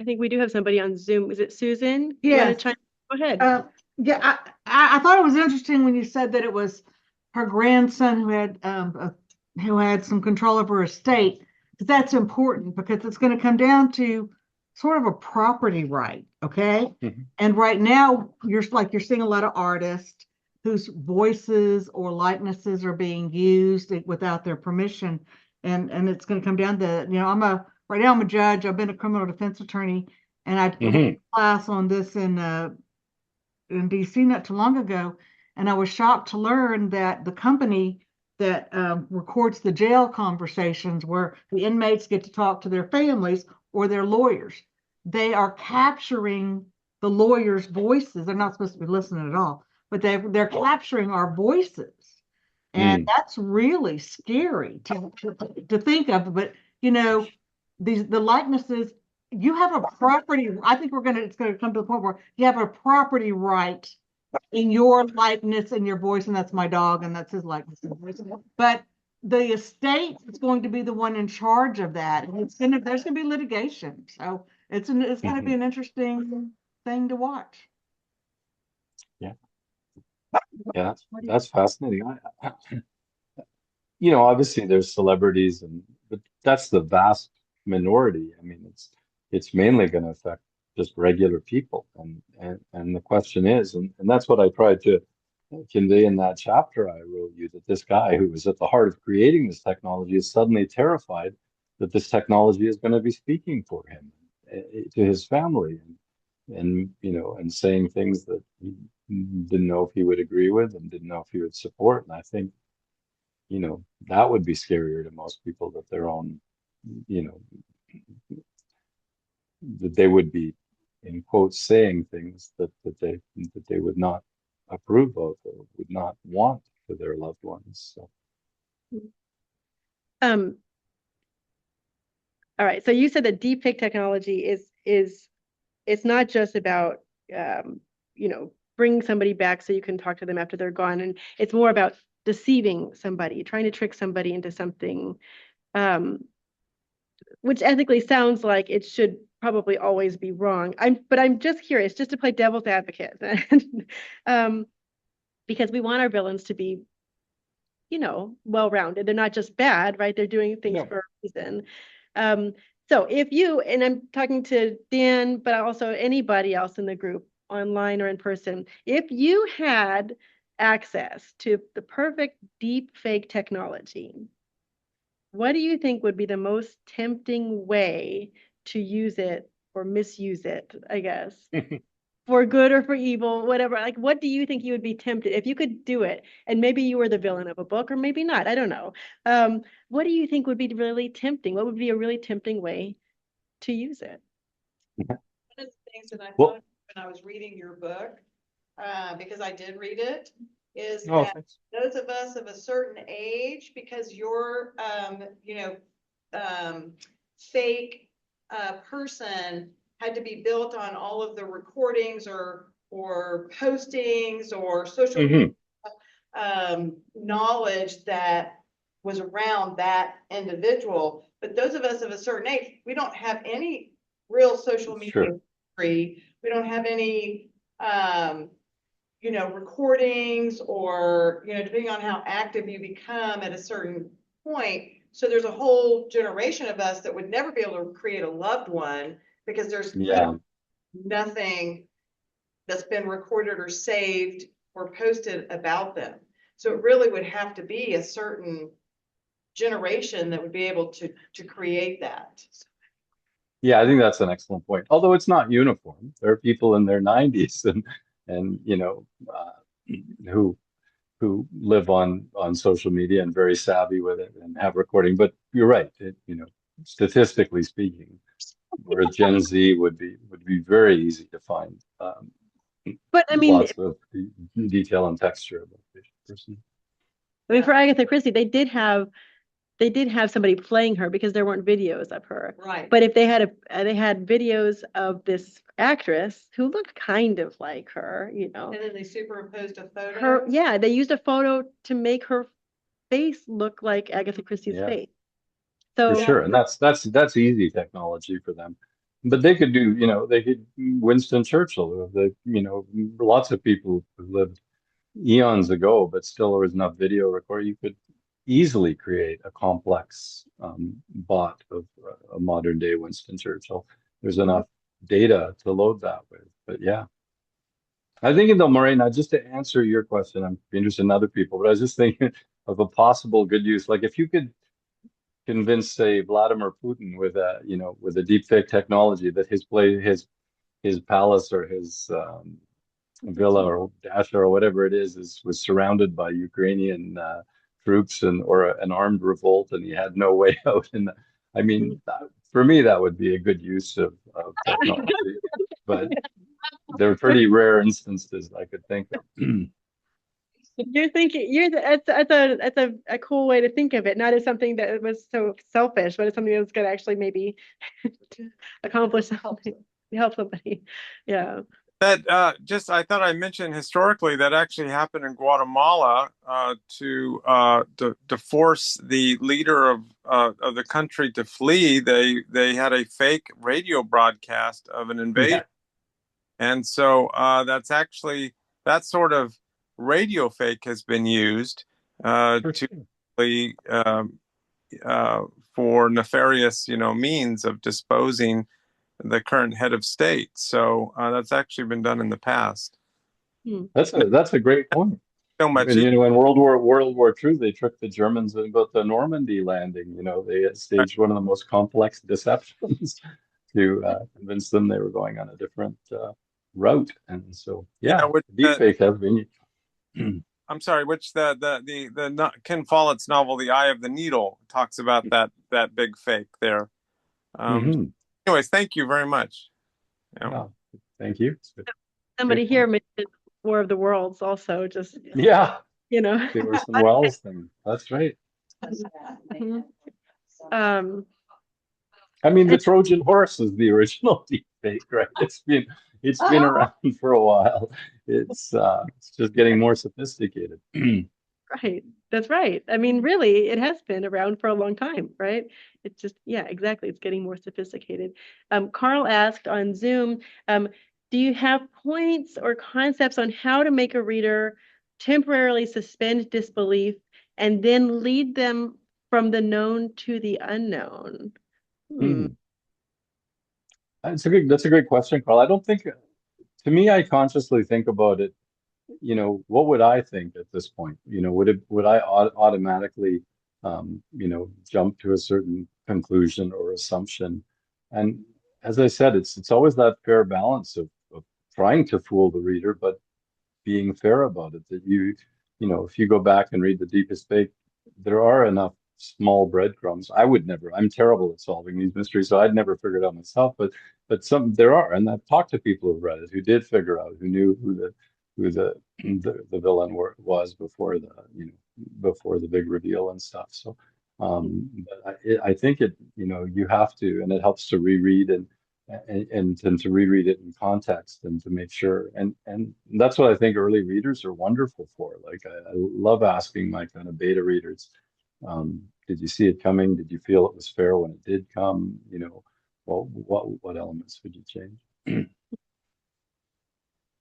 I think we do have somebody on Zoom. Is it Susan? You want to Yes. chime? Go ahead. Yeah, I thought it was interesting when you said that it was her grandson who had some control of her estate, because that's important because it's going to come down to sort of a property right, okay? Mhm. And right now, you're seeing a lot of artists whose voices or likenesses are being used without their permission, and it's going to come down to, right now I'm a judge. I've been a criminal defense attorney, and I took a class on this in DC not too long ago, and I was shocked to learn that the company that records the jail conversations where the inmates get to talk to their families or their lawyers, they are capturing the lawyers' voices. They're not supposed to be listening at all, but they're capturing our voices. And that's really scary to think of. But the likenesses, you have a property. I think it's gonna come to the point where you have a property right in your likeness and your voice, and that's my dog, and that's his likeness and voice. But the estate is going to be the one in charge of that, and there's gonna be litigation. So it's gonna be an interesting thing to watch. Yeah, yeah, that's fascinating. Obviously there's celebrities but that's the vast minority. I mean, it's mainly going to affect just regular people. And the question is, and that's what I tried to convey in that chapter I wrote you, that this guy who was at the heart of creating this technology is suddenly terrified that this technology is going to be speaking for him, to his family, and saying things that he didn't know if he would agree with and didn't know if he would support. And I think that would be scarier to most people, that their own, you know, that they would be, in quotes, saying things that they would not approve of or would not want for their loved ones. So. Um, all right. So you said that deepfake technology is it's not just about bringing somebody back so you can talk to them after they're gone, and it's more about deceiving somebody, trying to trick somebody into something, which ethically sounds like it should probably always be wrong. But I'm just curious, just to play devil's advocate, because we want our villains to be, well-rounded. They're not just bad, right? They're doing things No. for a reason. So if you, and I'm talking to Dan, but also anybody else in the group, online or in person, if you had access to the perfect deep fake technology, what do you think would be the most tempting way to use it or misuse it, I guess? For good or for evil, whatever. Like, what do you think you would be tempted if you could do it? And maybe you were the villain of a book, or maybe not. I don't know. What do you think would be really tempting? What would be a really tempting way to use it? One of the things that I Well- thought when I was reading your book, because I did read it, is Oh, that thanks. those of us of a certain age, because your, fake, person had to be built on all of the recordings or postings or social Mhm. knowledge that was around that individual. But those of us of a certain age, we don't have any real social media Sure. history. We don't have any, recordings or, depending on how active you become at a certain point. So there's a whole generation of us that would never be able to create a loved one because there's Yeah. nothing that's been recorded or saved or posted about them. So it really would have to be a certain generation that would be able to create that. Yeah, I think that's an excellent point. Although it's not uniform. There are people in their 90s and who live on social media and very savvy with it and have recording. But you're right. Statistically speaking, whereas Gen Z would be very easy to find But I mean, lots of detail and texture about the person. for Agatha Christie, they did have somebody playing her because there weren't videos of her. Right. But if they had videos of this actress who looked kind of like her, And then they superimposed a photo. they used a photo to make her face look like Agatha Christie's Yeah. face. For So sure. And that's easy technology for them. But they could Winston Churchill, lots of people who lived eons ago, but still there was enough video record. You could easily create a complex bot of a modern day Winston Churchill. There's enough data to load that with. But yeah. I think though, Maureen, just to answer your question, I'm interested in other people, but I was just thinking of a possible good use. Like if you could convince, say, Vladimir Putin with a deepfake technology that his palace or his villa or dacha or whatever it is was surrounded by Ukrainian troops or an armed revolt, and he had no way out. And I mean, for me, that would be a good use of technology. But they're pretty rare instances I could think of. that's a cool way to think of it, not as something that was so selfish, but as something that's going to actually maybe accomplish something, help somebody. Yeah. That I thought I mentioned historically that actually happened in Guatemala to force the leader of the country to flee. They had a fake radio broadcast of an invasion, and so that sort of radio fake has been used for nefarious means of disposing the current head of state. So that's actually been done in the past. That's a great point. So much. And, in World War II, they tricked the Germans about the Normandy landing. They had staged one of the most complex deceptions to convince them they were going on a different route. And so, deepfake has been. I'm sorry, which the Ken Follett's novel, The Eye of the Needle, talks about that big fake there. Anyways, thank you very much. Yeah, thank you. Somebody here mentioned War of the Worlds also, just, Yeah, you know. the Orson Welles thing. That's right. Mhm. Um, I mean, the and Trojan horse is the original deepfake, right? It's been around for a while. It's just getting more sophisticated. right, that's right. I mean, really, it has been around for a long time, right? It's just, yeah, exactly. It's getting more sophisticated. Carl asked on Zoom, do you have points or concepts on how to make a reader temporarily suspend disbelief and then lead them from the known to the unknown? Hmm. Hmm. That's a great question, Carl. I don't think, to me, I consciously think about it, what would I think at this point? Would I automatically, jump to a certain conclusion or assumption? And as I said, it's always that fair balance of trying to fool the reader, but being fair about it. That if you go back and read The Deepest Fake, there are enough small breadcrumbs. I would never. I'm terrible at solving these mysteries, so I'd never figure it out myself. But some there are, and I've talked to people who've read it who did figure out, who knew who the villain was before the big reveal and stuff. So but I think you have to, and it helps to reread and to reread it in context and to make sure. And that's what I think early readers are wonderful for. Like I love asking my kind of beta readers, did you see it coming? Did you feel it was fair when it did come? Well, what elements would you change?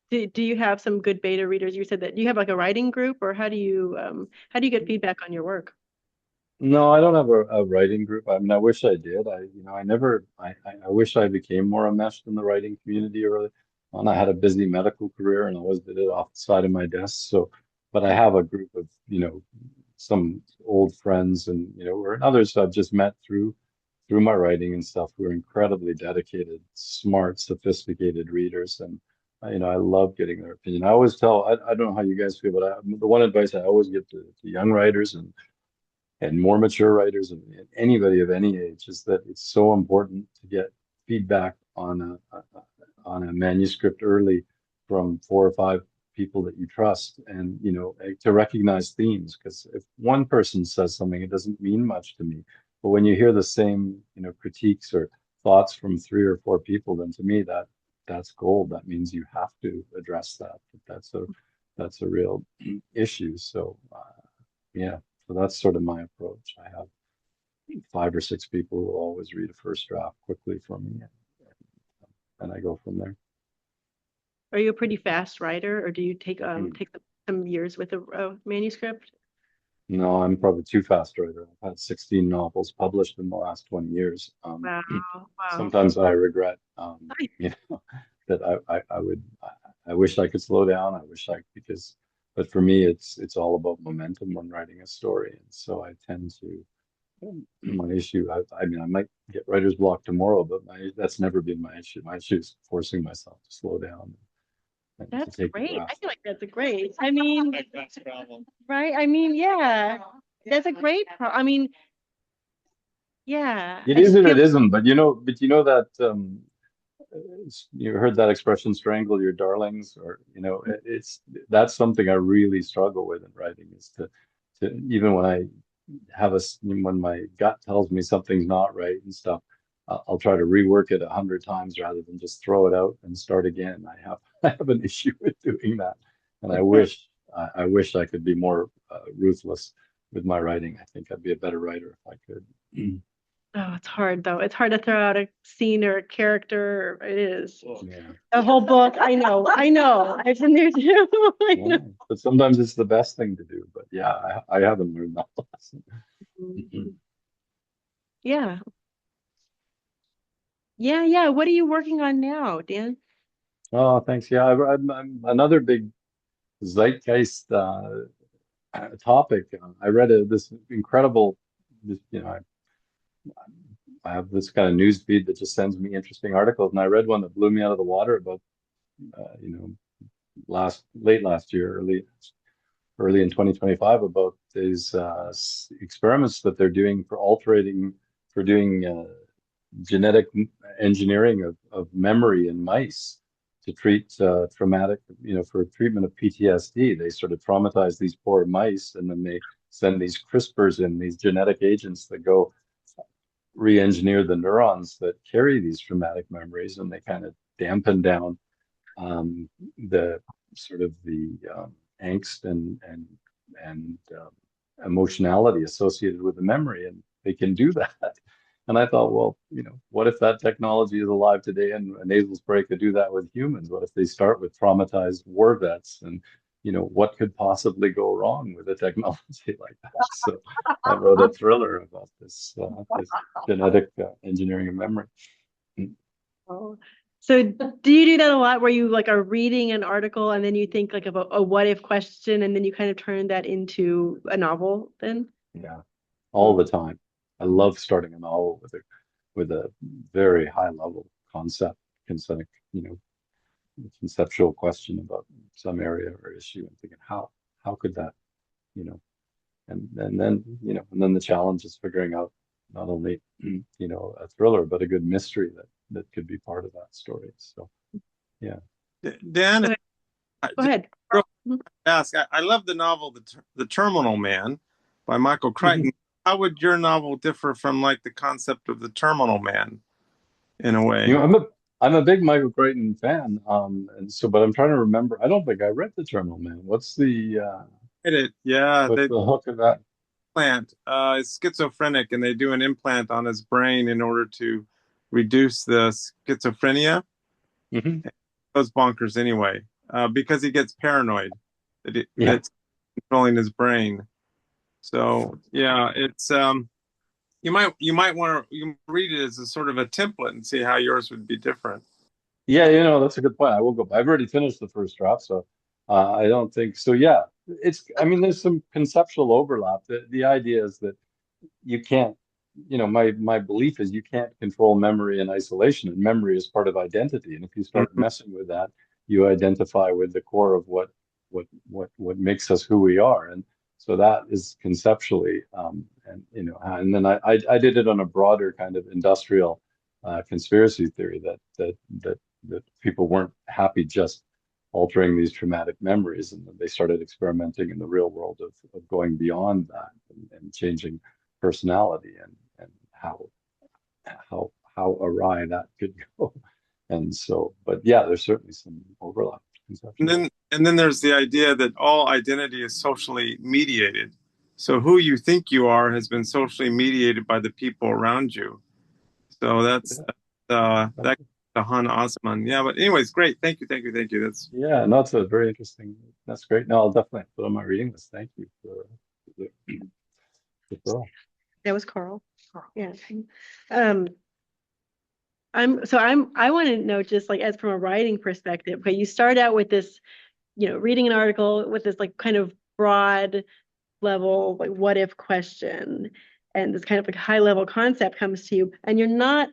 Do you have some good beta readers? You said that you have like a writing group, or how do you get feedback on your work? No, I don't have a writing group. I mean, I wish I did. I never, I wish I became more enmeshed in the writing community early on. I had a busy medical career and I always did it off the side of my desk. So, but I have a group of, some old friends and, or others I've just met through my writing and stuff who are incredibly dedicated, smart, sophisticated readers. And, I love getting their opinion. I always tell, I don't know how you guys feel, but the one advice I always give to young writers and more mature writers and anybody of any age is that it's so important to get feedback on a manuscript early from 4 or 5 people that you trust, and to recognize themes, because if one person says something, it doesn't mean much to me, but when you hear the same critiques or thoughts from 3 or 4 people, then to me that's gold. That means you have to address that. That's a real issue. So yeah. So that's sort of my approach. I have 5 or 6 people who will always read a first draft quickly for me, and I go from there. Are you a pretty fast writer, or do you take Mm. some years with a manuscript? No, I'm probably too fast writer. I've had 16 novels published in the last 20 years. Wow, wow. Sometimes I regret, that I wish I could slow down. I wish but for me, it's all about momentum when writing a story. And so I tend to, my issue, I mean, I might get writer's block tomorrow, but that's never been my issue. My issue is forcing myself to slow down and to That's take a great. I breath. feel like that's a great. I mean, right? I mean, yeah, that's a great I mean, yeah. It I is just and feel it isn't, but that you heard that expression, strangle your darlings, or that's something I really struggle with in writing, is to even when when my gut tells me something's not right and stuff, I'll try to rework it 100 times rather than just throw it out and start again. I have an issue with doing that, and I wish I could be more ruthless with my writing. I think I'd be a better writer if I could. oh, it's hard though. It's hard to throw out a scene or a character. It is. Yeah. A whole book. I know. I know. I've been there too. I Yeah, know. but sometimes it's the best thing to do. But yeah, I haven't learned that lesson. Mhm. Yeah. Yeah, yeah. What are you working on now, Dan? Oh, thanks. Yeah, I'm another big zeitgeist topic. I read this incredible, I have this kind of news feed that just sends me interesting articles, and I read one that blew me out of the water about, you know, late last year, early in 2025, about these experiments that they're doing for doing genetic engineering of memory in mice to treat traumatic, for treatment of PTSD. They sort of traumatize these poor mice, and then they send these CRISPRs in, these genetic agents that go re-engineer the neurons that carry these traumatic memories, and they kind of dampen down the sort of the angst and emotionality associated with the memory, and they can do that. And I thought, well, what if that technology is alive today and a nasal spray could do that with humans? What if they start with traumatized war vets? And what could possibly go wrong with a technology like that? So I wrote a thriller about this genetic engineering of memory. Oh. So do you do that a lot where you like are reading an article and then you think like of a what if question and then you kind of turn that into a novel then? Yeah, all the time. I love starting a novel with a very high level conceptual question about some area or issue, and thinking how could that, and then the challenge is figuring out not only a thriller but a good mystery that could be part of that story. So yeah. Dan, Go ahead. I love the novel The Terminal Man by Michael Crichton. How would your novel differ from like the concept of the Terminal Man in a way? I'm a big Michael Crichton fan, but I'm trying to remember. I don't think I read The Terminal Man. What's the what's the hook of that? Implant is schizophrenic, and they do an implant on his brain in order to reduce the schizophrenia. Mm-hmm. Goes bonkers anyway, because he gets paranoid that it's controlling his brain. So yeah, it's you might want to read it as a sort of a template and see how yours would be different. Yeah, that's a good point. I will go. I've already finished the first draft, so I don't think so. Yeah, there's some conceptual overlap. The idea is that you can't, my belief is you can't control memory in isolation, and memory is part of identity. And if you start messing with that, you identify with the core of what makes us who we are. And so that is conceptually, and then I did it on a broader kind of industrial conspiracy theory that people weren't happy just altering these traumatic memories, and they started experimenting in the real world of going beyond that and changing personality and how awry that could go. And so, but yeah, there's certainly some overlap. And then there's the idea that all identity is socially mediated. So who you think you are has been socially mediated by the people around you. So that's that Han Osman. Yeah, but anyways, great. Thank you. That's no, it's a very interesting. That's great. No, I'll definitely put on my reading list. Thank you for the referral. That was Carl. Yeah. I want to know, just like as from a writing perspective, okay, you start out with this, reading an article with this like kind of broad level, like what if question, and this kind of like high level concept comes to you, and you're not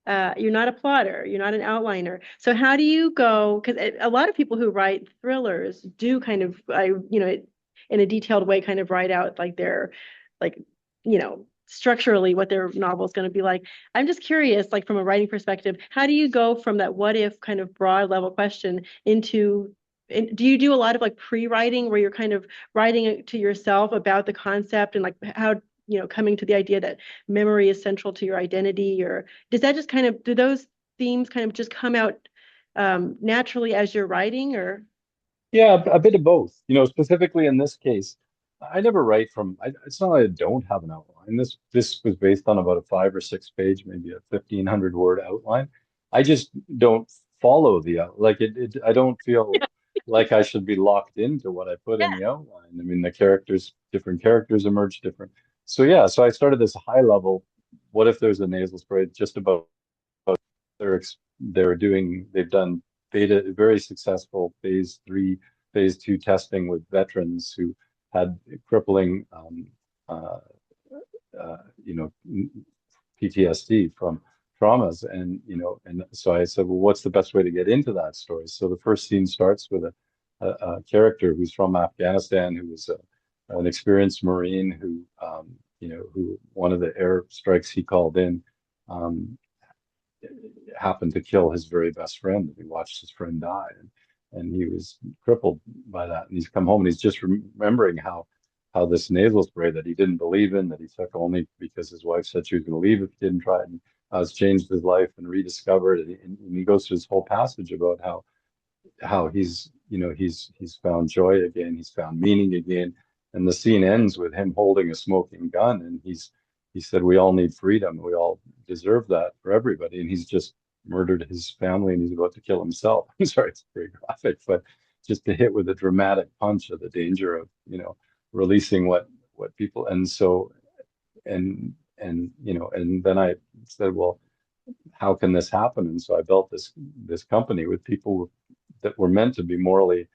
a plotter, you're not an outliner. So how do you go? Because a lot of people who write thrillers do kind of, in a detailed way, kind of write out like their, like, structurally what their novel is going to be like. I'm just curious, like from a writing perspective, how do you go from that what if kind of broad level question do you do a lot of like pre-writing where you're kind of writing it to yourself about the concept and like how, coming to the idea that memory is central to your identity, or does that just kind of, do those themes kind of just come out naturally as you're writing, or? Yeah, a bit of both. Specifically in this case, I never write it's not that I don't have an outline. This was based on about a 5 or 6 page, maybe a 1,500 word outline. I just don't follow like it. I don't feel like I should be locked into what I put in the outline. I mean, different characters emerge different. So yeah, so I started this high level. What if there's a nasal spray? Just about they've done very successful phase 3, phase 2 testing with veterans who had crippling, PTSD from traumas, and so I said, well, what's the best way to get into that story? So the first scene starts with a character who's from Afghanistan, who was an experienced Marine who one of the air strikes he called in happened to kill his very best friend. He watched his friend die, and he was crippled by that. And he's come home and he's just remembering how this nasal spray that he didn't believe in, that he took only because his wife said she was going to leave if he didn't try it, and how it's changed his life and rediscovered. And he goes through this whole passage about how he's found joy again, he's found meaning again, and the scene ends with him holding a smoking gun, and he said we all need freedom, we all deserve that for everybody, and he's just murdered his family and he's about to kill himself. I'm sorry, it's very graphic, but just to hit with a dramatic punch of the danger of releasing what people. And so and and then I said, well, how can this happen? And so I built this company with people that were meant to be morally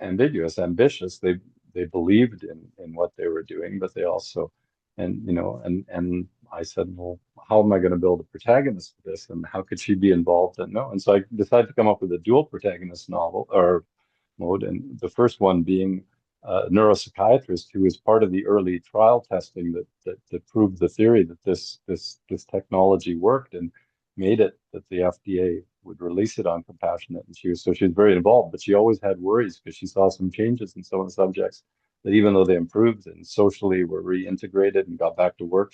ambitious. They believed in what they were doing, but they also, and I said, well, how am I going to build a protagonist for this, and how could she be involved? And no, and so I decided to come up with a dual protagonist novel or mode, and the first one being a neuropsychiatrist who was part of the early trial testing that proved the theory that this technology worked and made it that the FDA would release it on compassionate. And she was very involved, but she always had worries because she saw some changes in some of the subjects that even though they improved and socially were reintegrated and got back to work,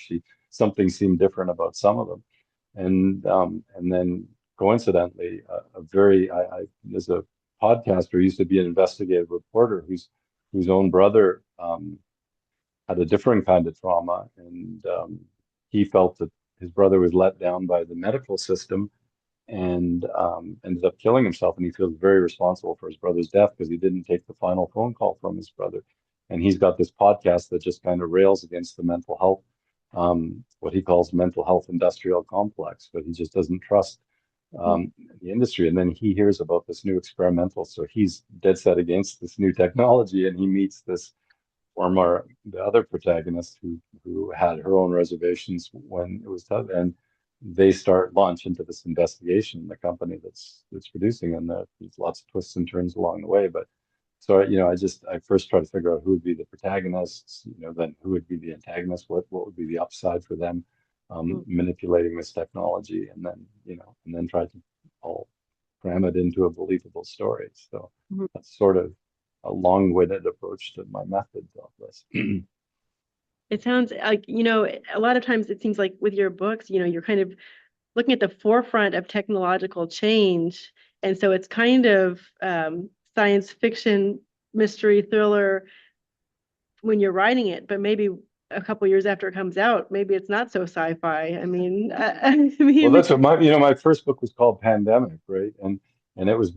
something seemed different about some of them. And then coincidentally, there's a podcaster who used to be an investigative reporter whose own brother had a different kind of trauma, and he felt that his brother was let down by the medical system and ended up killing himself. And he feels very responsible for his brother's death because he didn't take the final phone call from his brother. And he's got this podcast that just kind of rails against the mental health, what he calls mental health industrial complex, but he just doesn't trust the industry. And then he hears about this new experimental, so he's dead set against this new technology, and he meets this the other protagonist who had her own reservations when it was tough, and they launch into this investigation, the company that's producing, and there's lots of twists and turns along the way. But so I first try to figure out who would be the protagonists, then who would be the antagonists, what would be the upside for them manipulating this technology, and then try to all cram it into a believable story. So that's sort of a long-winded approach to my methods of this. It sounds like, a lot of times it seems like with your books, you're kind of looking at the forefront of technological change. And so it's kind of science fiction, mystery, thriller when you're writing it, but maybe a couple years after it comes out, maybe it's not so sci-fi. I mean, well, that's what my first book was called Pandemic, right? And it was,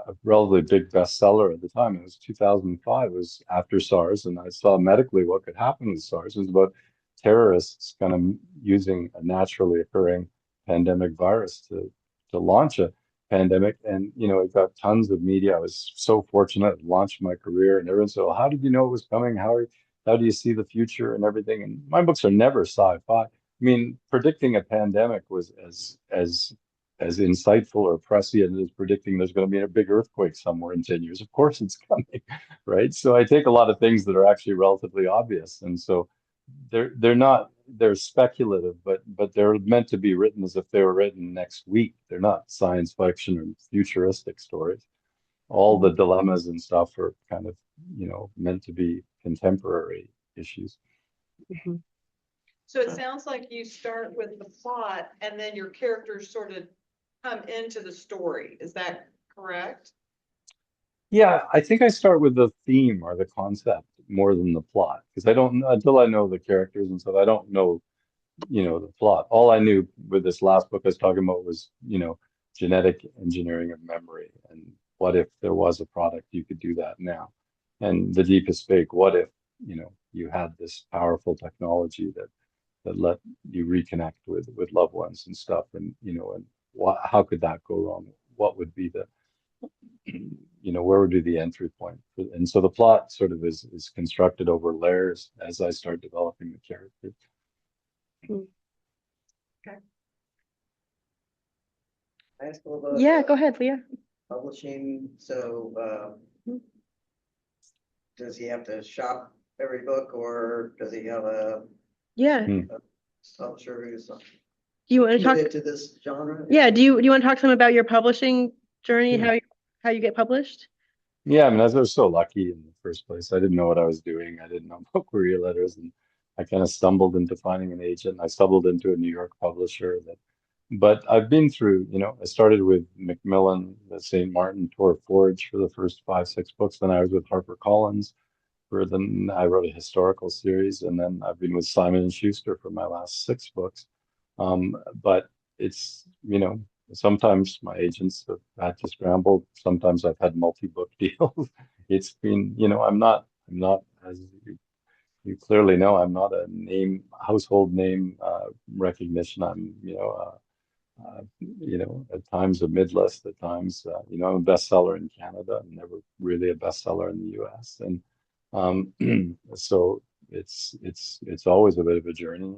a relatively big bestseller at the time. It was 2005. It was after SARS, and I saw medically what could happen with SARS. It was about terrorists kind of using a naturally occurring pandemic virus to launch a pandemic. And it got tons of media. I was so fortunate to launch my career, and everyone said, well, how did you know it was coming? How do you see the future and everything? And my books are never sci-fi. I mean, predicting a pandemic was as insightful or prescient as predicting there's going to be a big earthquake somewhere in 10 years. Of course it's coming, right? So I take a lot of things that are actually relatively obvious. And so they're speculative, but they're meant to be written as if they were written next week. They're not science fiction or futuristic stories. All the dilemmas and stuff are kind of, meant to be contemporary issues. Mm-hmm. So it sounds like you start with the plot and then your characters sort of come into the story. Is that correct? Yeah, I think I start with the theme or the concept more than the plot, because until I know the characters and stuff, I don't know, the plot. All I knew with this last book I was talking about was, genetic engineering of memory, and what if there was a product you could do that now? And The Deepest Fake, what if, you had this powerful technology that let you reconnect with loved ones and stuff, and how could that go wrong? What would be where would be the entry point? And so the plot sort of is constructed over layers as I start developing the characters. Okay. I ask a little bit Yeah, go ahead, Leah. publishing. So does he have to shop every book, or does he have a Yeah. publisher who's Do you want to talk? Into this genre. Yeah, do you want to talk some about your publishing journey, Yeah. how you get published? Yeah, I mean, as I was so lucky in the first place, I didn't know what I was doing. I didn't know about career letters, and I kind of stumbled into finding an agent. I stumbled into a New York publisher that, but I've been through, I started with Macmillan, the St. Martin Tor Forge for the first 5, 6 books. Then I was with HarperCollins then I wrote a historical series, and then I've been with Simon and Schuster for my last 6 books. But it's, sometimes my agents have had to scramble. Sometimes I've had multi-book deals. It's been, I'm not, as you clearly know, I'm not a household name recognition. I'm, at times a mid-list, at times, I'm a bestseller in Canada. I'm never really a bestseller in the US. And so it's always a bit of a journey.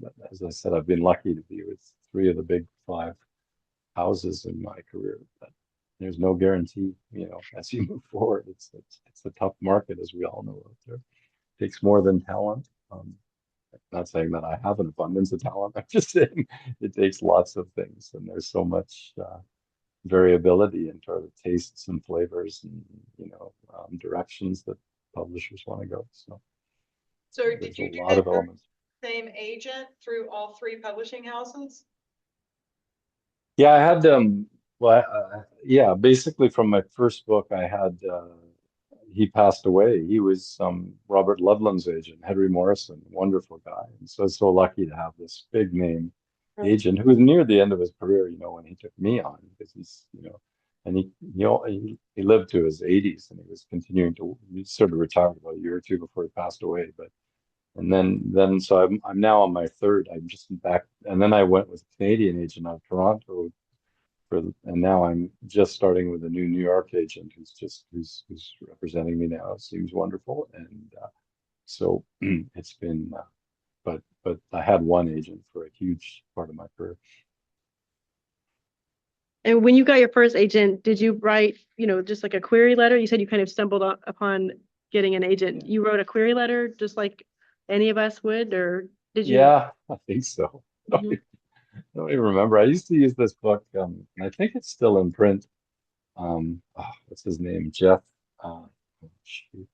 But as I said, I've been lucky to be with 3 of the big 5 houses in my career. But there's no guarantee, as you move forward. It's a tough market, as we all know out there. It takes more than talent. Not saying that I have an abundance of talent. I'm just saying it takes lots of things, and there's so much variability in terms of tastes and flavors and directions that publishers want to go. So So there's did you a do lot that of for elements. the same agent through all 3 publishing houses? Yeah, I had well, yeah, basically from my first book, I had he passed away. He was Robert Loveland's agent, Henry Morrison, wonderful guy, and so I was so lucky to have this big name agent who was near the end of his career, when he took me on, because he's, and he lived to his 80s, and he was continuing to, he sort of retired about a year or 2 before he passed away, but. And then so I'm now on my 3rd. I'm just back, and then I went with a Canadian agent out of Toronto and now I'm just starting with a new New York agent who's representing me now. It seems wonderful, and so it's been. But I had one agent for a huge part of my career. And when you got your first agent, did you write, just like a query letter? You said you kind of stumbled upon getting an agent. You wrote a query letter just like any of us would, or did you? Yeah, I think so. Mhm. I don't even remember. I used to use this book, and I think it's still in print. What's his name? Jeff. Shoot.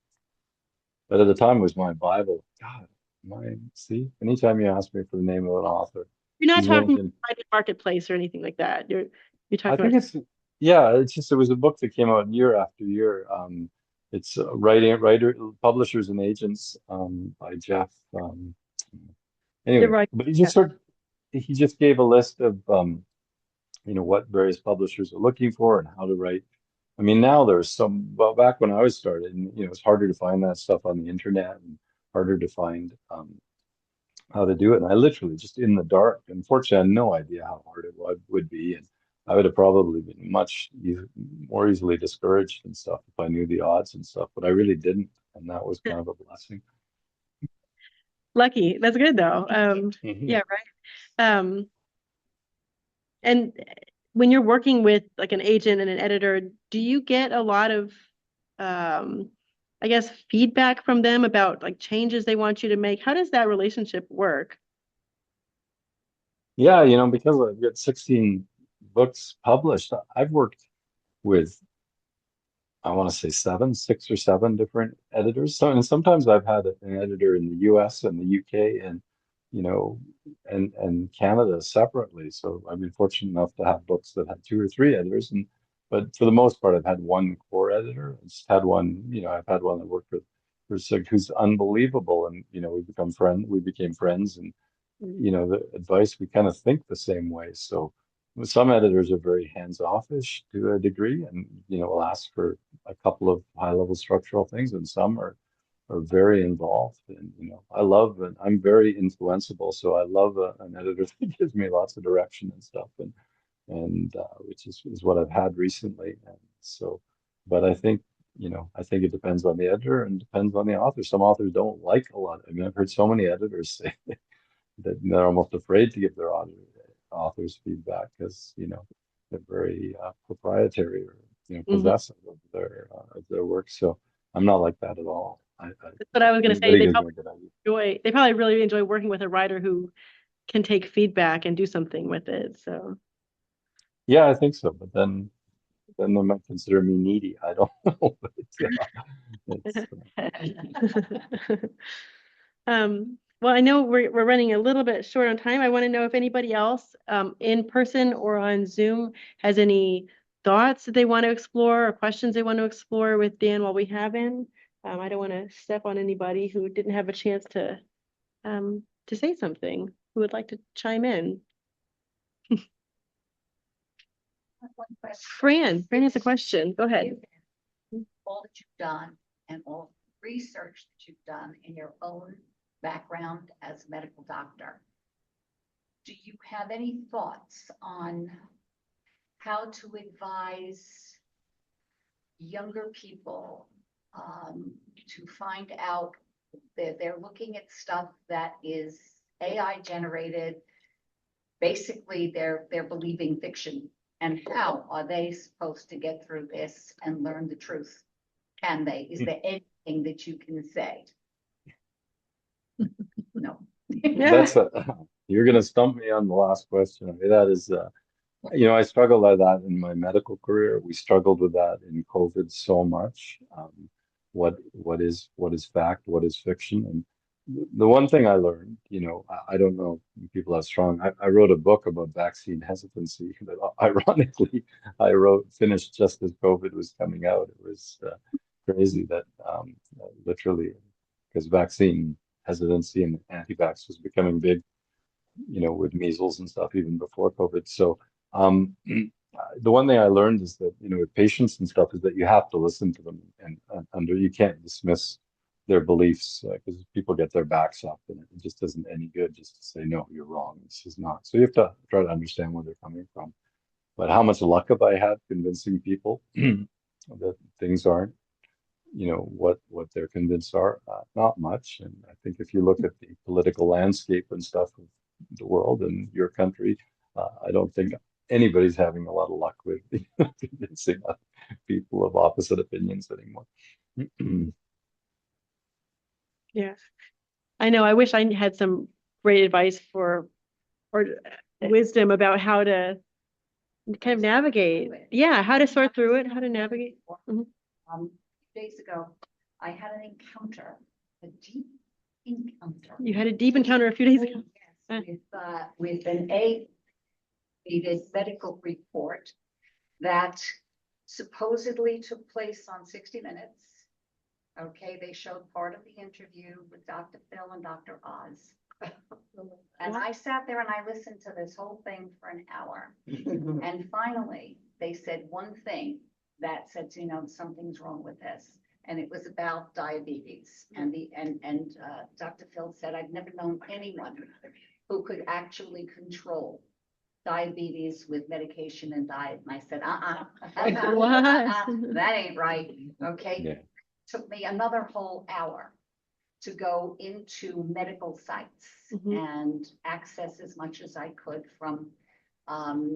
But at the time it was my Bible. God, see, anytime you ask me for the name of an author, You're not he's talking mentioned. private marketplace or anything like that. You're I talking think about. yeah, it was a book that came out year after year. It's publishers and agents by Jeff. You're Anyway, right. but Yeah. he just gave a list of what various publishers are looking for and how to write. I mean, now well, back when I was started, it's harder to find that stuff on the internet and harder to find how to do it. And I literally just in the dark. Unfortunately, I had no idea how hard it would be, and I would have probably been much more easily discouraged and stuff if I knew the odds and stuff. But I really didn't, and that was kind of a blessing. Lucky. That's good though. Mhm. Yeah, right. And when you're working with like an agent and an editor, do you get a lot of, I guess, feedback from them about like changes they want you to make? How does that relationship work? Yeah, because I've got 16 books published, I've worked with, I want to say 6 or 7 different editors. So, and sometimes I've had an editor in the US and the UK and, and Canada separately. So I've been fortunate enough to have books that had 2 or 3 editors. But for the most part, I've had one core editor. I've just had one, I've had one that worked who's unbelievable. And, we became friends, and, the advice, we kind of think the same way. So some editors are very hands-offish to a degree, and, will ask for a couple of high-level structural things, and some are very involved. And, I love, and I'm very influenceable, so I love an editor that gives me lots of direction and stuff, and which is what I've had recently. And so, but I think, I think it depends on the editor and depends on the author. Some authors don't like a lot. I mean, I've heard so many editors say that they're almost afraid to give their authors feedback because, they're very proprietary or, possessive of their work. So I'm not like that at all. That's what I was going to say. Anybody gives me a good idea. They probably really enjoy working with a writer who can take feedback and do something with it. So Yeah, I think so. But then they might consider me needy. I don't know. But it's, well, I know we're running a little bit short on time. I want to know if anybody else in person or on Zoom has any thoughts that they want to explore or questions they want to explore with Dan while we have him. I don't want to step on anybody who didn't have a chance to say something, who would like to chime in. One question. Fran has a question. Go ahead. All that you've done and all the research that you've done in your own background as a medical doctor, do you have any thoughts on how to advise younger people to find out that they're looking at stuff that is AI generated? Basically, they're believing fiction. And how are they supposed to get through this and learn the truth? Can they? Is there anything that you can say? No. that's you're going to stump me on the last question. I mean, that is, I struggled with that in my medical career. We struggled with that in COVID so much. What is fact? What is fiction? And the one thing I learned, I don't know if people are strong. I wrote a book about vaccine hesitancy that ironically finished just as COVID was coming out. It was crazy that literally, because vaccine hesitancy and anti-vax was becoming big, with measles and stuff even before COVID. So the one thing I learned is that, with patients and stuff, is that you have to listen to them and you can't dismiss their beliefs because people get their backs up and it just isn't any good just to say, no, you're wrong. This is not. So you have to try to understand where they're coming from. But how much luck have I had convincing people that things aren't, what they're convinced are? Not much. And I think if you look at the political landscape and stuff of the world and your country, I don't think anybody's having a lot of luck with convincing people of opposite opinions anymore. Yeah, I know. I wish I had some great advice or wisdom about how to kind of navigate. Yeah, how to sort through it, how to navigate. Mhm. Days ago, I had an encounter, a deep encounter. You had a deep encounter a few days ago. Yes, with an A-rated medical report that supposedly took place on 60 Minutes. Okay, they showed part of the interview with Dr. Phil and Dr. Oz. And I sat there and I listened to this whole thing for an hour. And finally, they said one thing that said, something's wrong with this. And it was about diabetes. And Dr. Phil said, I've never known anyone who could actually control diabetes with medication and diet. And I said, that ain't right. Okay. Yeah. Took me another whole hour to go into medical sites and access as much as I could from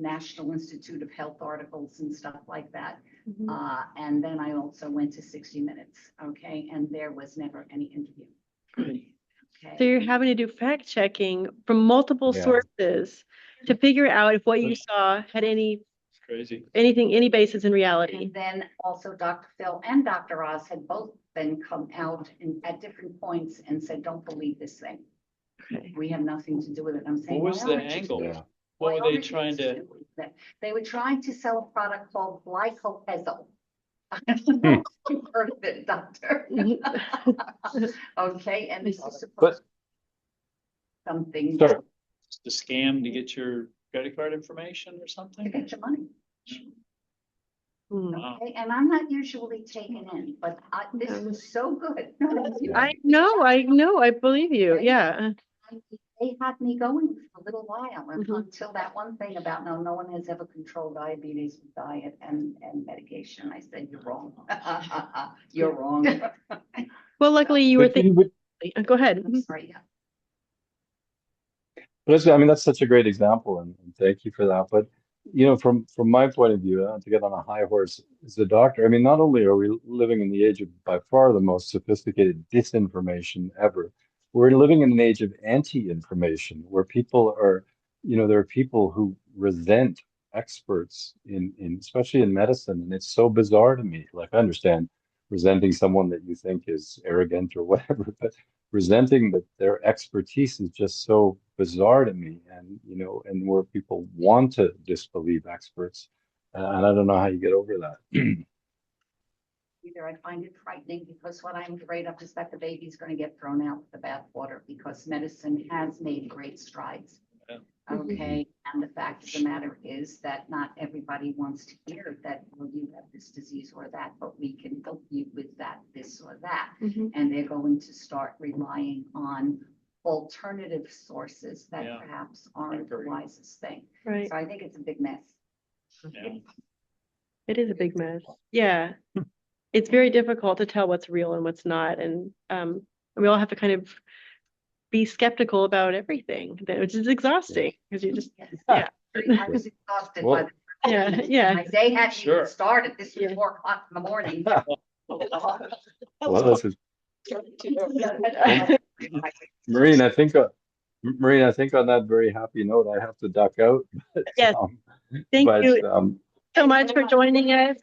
National Institute of Health articles and stuff like that. And then I also went to 60 Minutes. Okay. And there was never any interview. Okay. So you're having to do fact checking from multiple sources to figure out if what you saw had any basis in reality. And then also Dr. Phil and Dr. Oz had both then come out at different points and said, don't believe this thing. Okay. We have nothing to do with it. I'm saying, What was the angle? Yeah. What were they trying to? They were trying to sell a product called glycopezol. I don't know if you've heard of it, doctor. Okay, and this is supposed to be something Sorry. The scam to get your credit card information or to something? get your money. Wow. Okay, and I'm not usually taken in, but this was so good. I know, I believe you. Yeah. They had me going for a little while until that one thing about no one has ever controlled diabetes with diet and medication. I said, you're wrong. You're wrong. Well, luckily you were thinking. Go ahead. I'm sorry. Yeah. But I mean, that's such a great example, and thank you for that. But from my point of view, to get on a high horse as a doctor, I mean, not only are we living in the age of by far the most sophisticated disinformation ever, we're living in an age of anti-information where people are, there are people who resent experts in especially in medicine, and it's so bizarre to me. Like, I understand resenting someone that you think is arrogant or whatever, but resenting that their expertise is just so bizarre to me. And and where people want to disbelieve experts, and I don't know how you get over that. Either I find it frightening because what I'm afraid of is that the baby's going to get thrown out with the bathwater because medicine has made great strides. Yeah. Okay, and the fact of the matter is that not everybody wants to hear that, well, you have this disease or that, but we can help you with that, this or that. Mhm. And they're going to start relying on alternative sources that Yeah. perhaps aren't the agree. wisest thing. Right. So I think it's a big mess. Yeah. It is a big mess. Yeah. It's very difficult to tell what's real and what's not. And we all have to kind of be skeptical about everything, which is exhausting because you just, yeah. I was exhausted by Well- the. Yeah. My day hadn't Sure. even started. This was Yeah. 4 o'clock in the morning. Well, this is Maureen. Maureen, I think on that very happy note, I have to duck out. But, Yes. Thank but, you so much for joining us.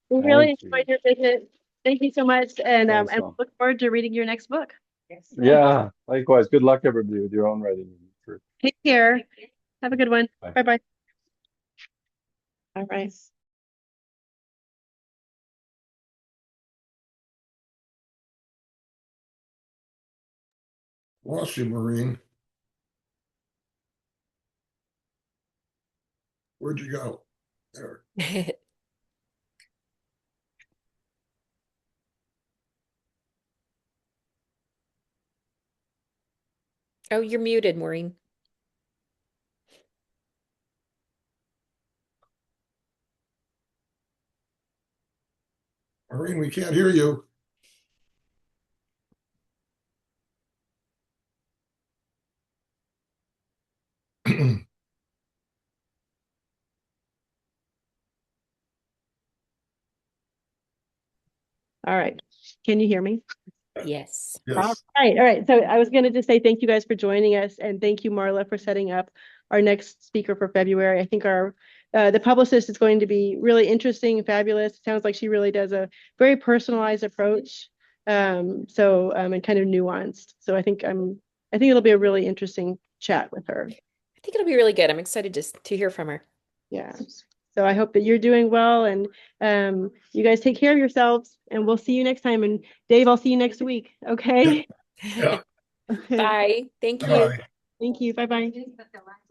We really Thank enjoyed your visit. Thank you so much. And Thanks, and Mom. look forward to reading your next book. Yes. Yeah, likewise. Good luck, everybody, with your own writing. Take care. Have a good one. Bye. Bye-bye. All right. Lost you, Maureen. Where'd you go? There. Oh, you're muted, Maureen. Maureen, we can't hear you. All right. Can you hear me? Yes. Yes. All right. So I was going to just say thank you guys for joining us, and thank you, Marla, for setting up our next speaker for February. I think the publicist is going to be really interesting and fabulous. It sounds like she really does a very personalized approach, and kind of nuanced. So I think it'll be a really interesting chat with her. I think it'll be really good. I'm excited to hear from her. Yeah. So I hope that you're doing well, and you guys take care of yourselves, and we'll see you next time. And Dave, I'll see you next week. Okay. Yeah. Okay. Bye. Thank you. Bye. Thank you. Bye-bye. But the last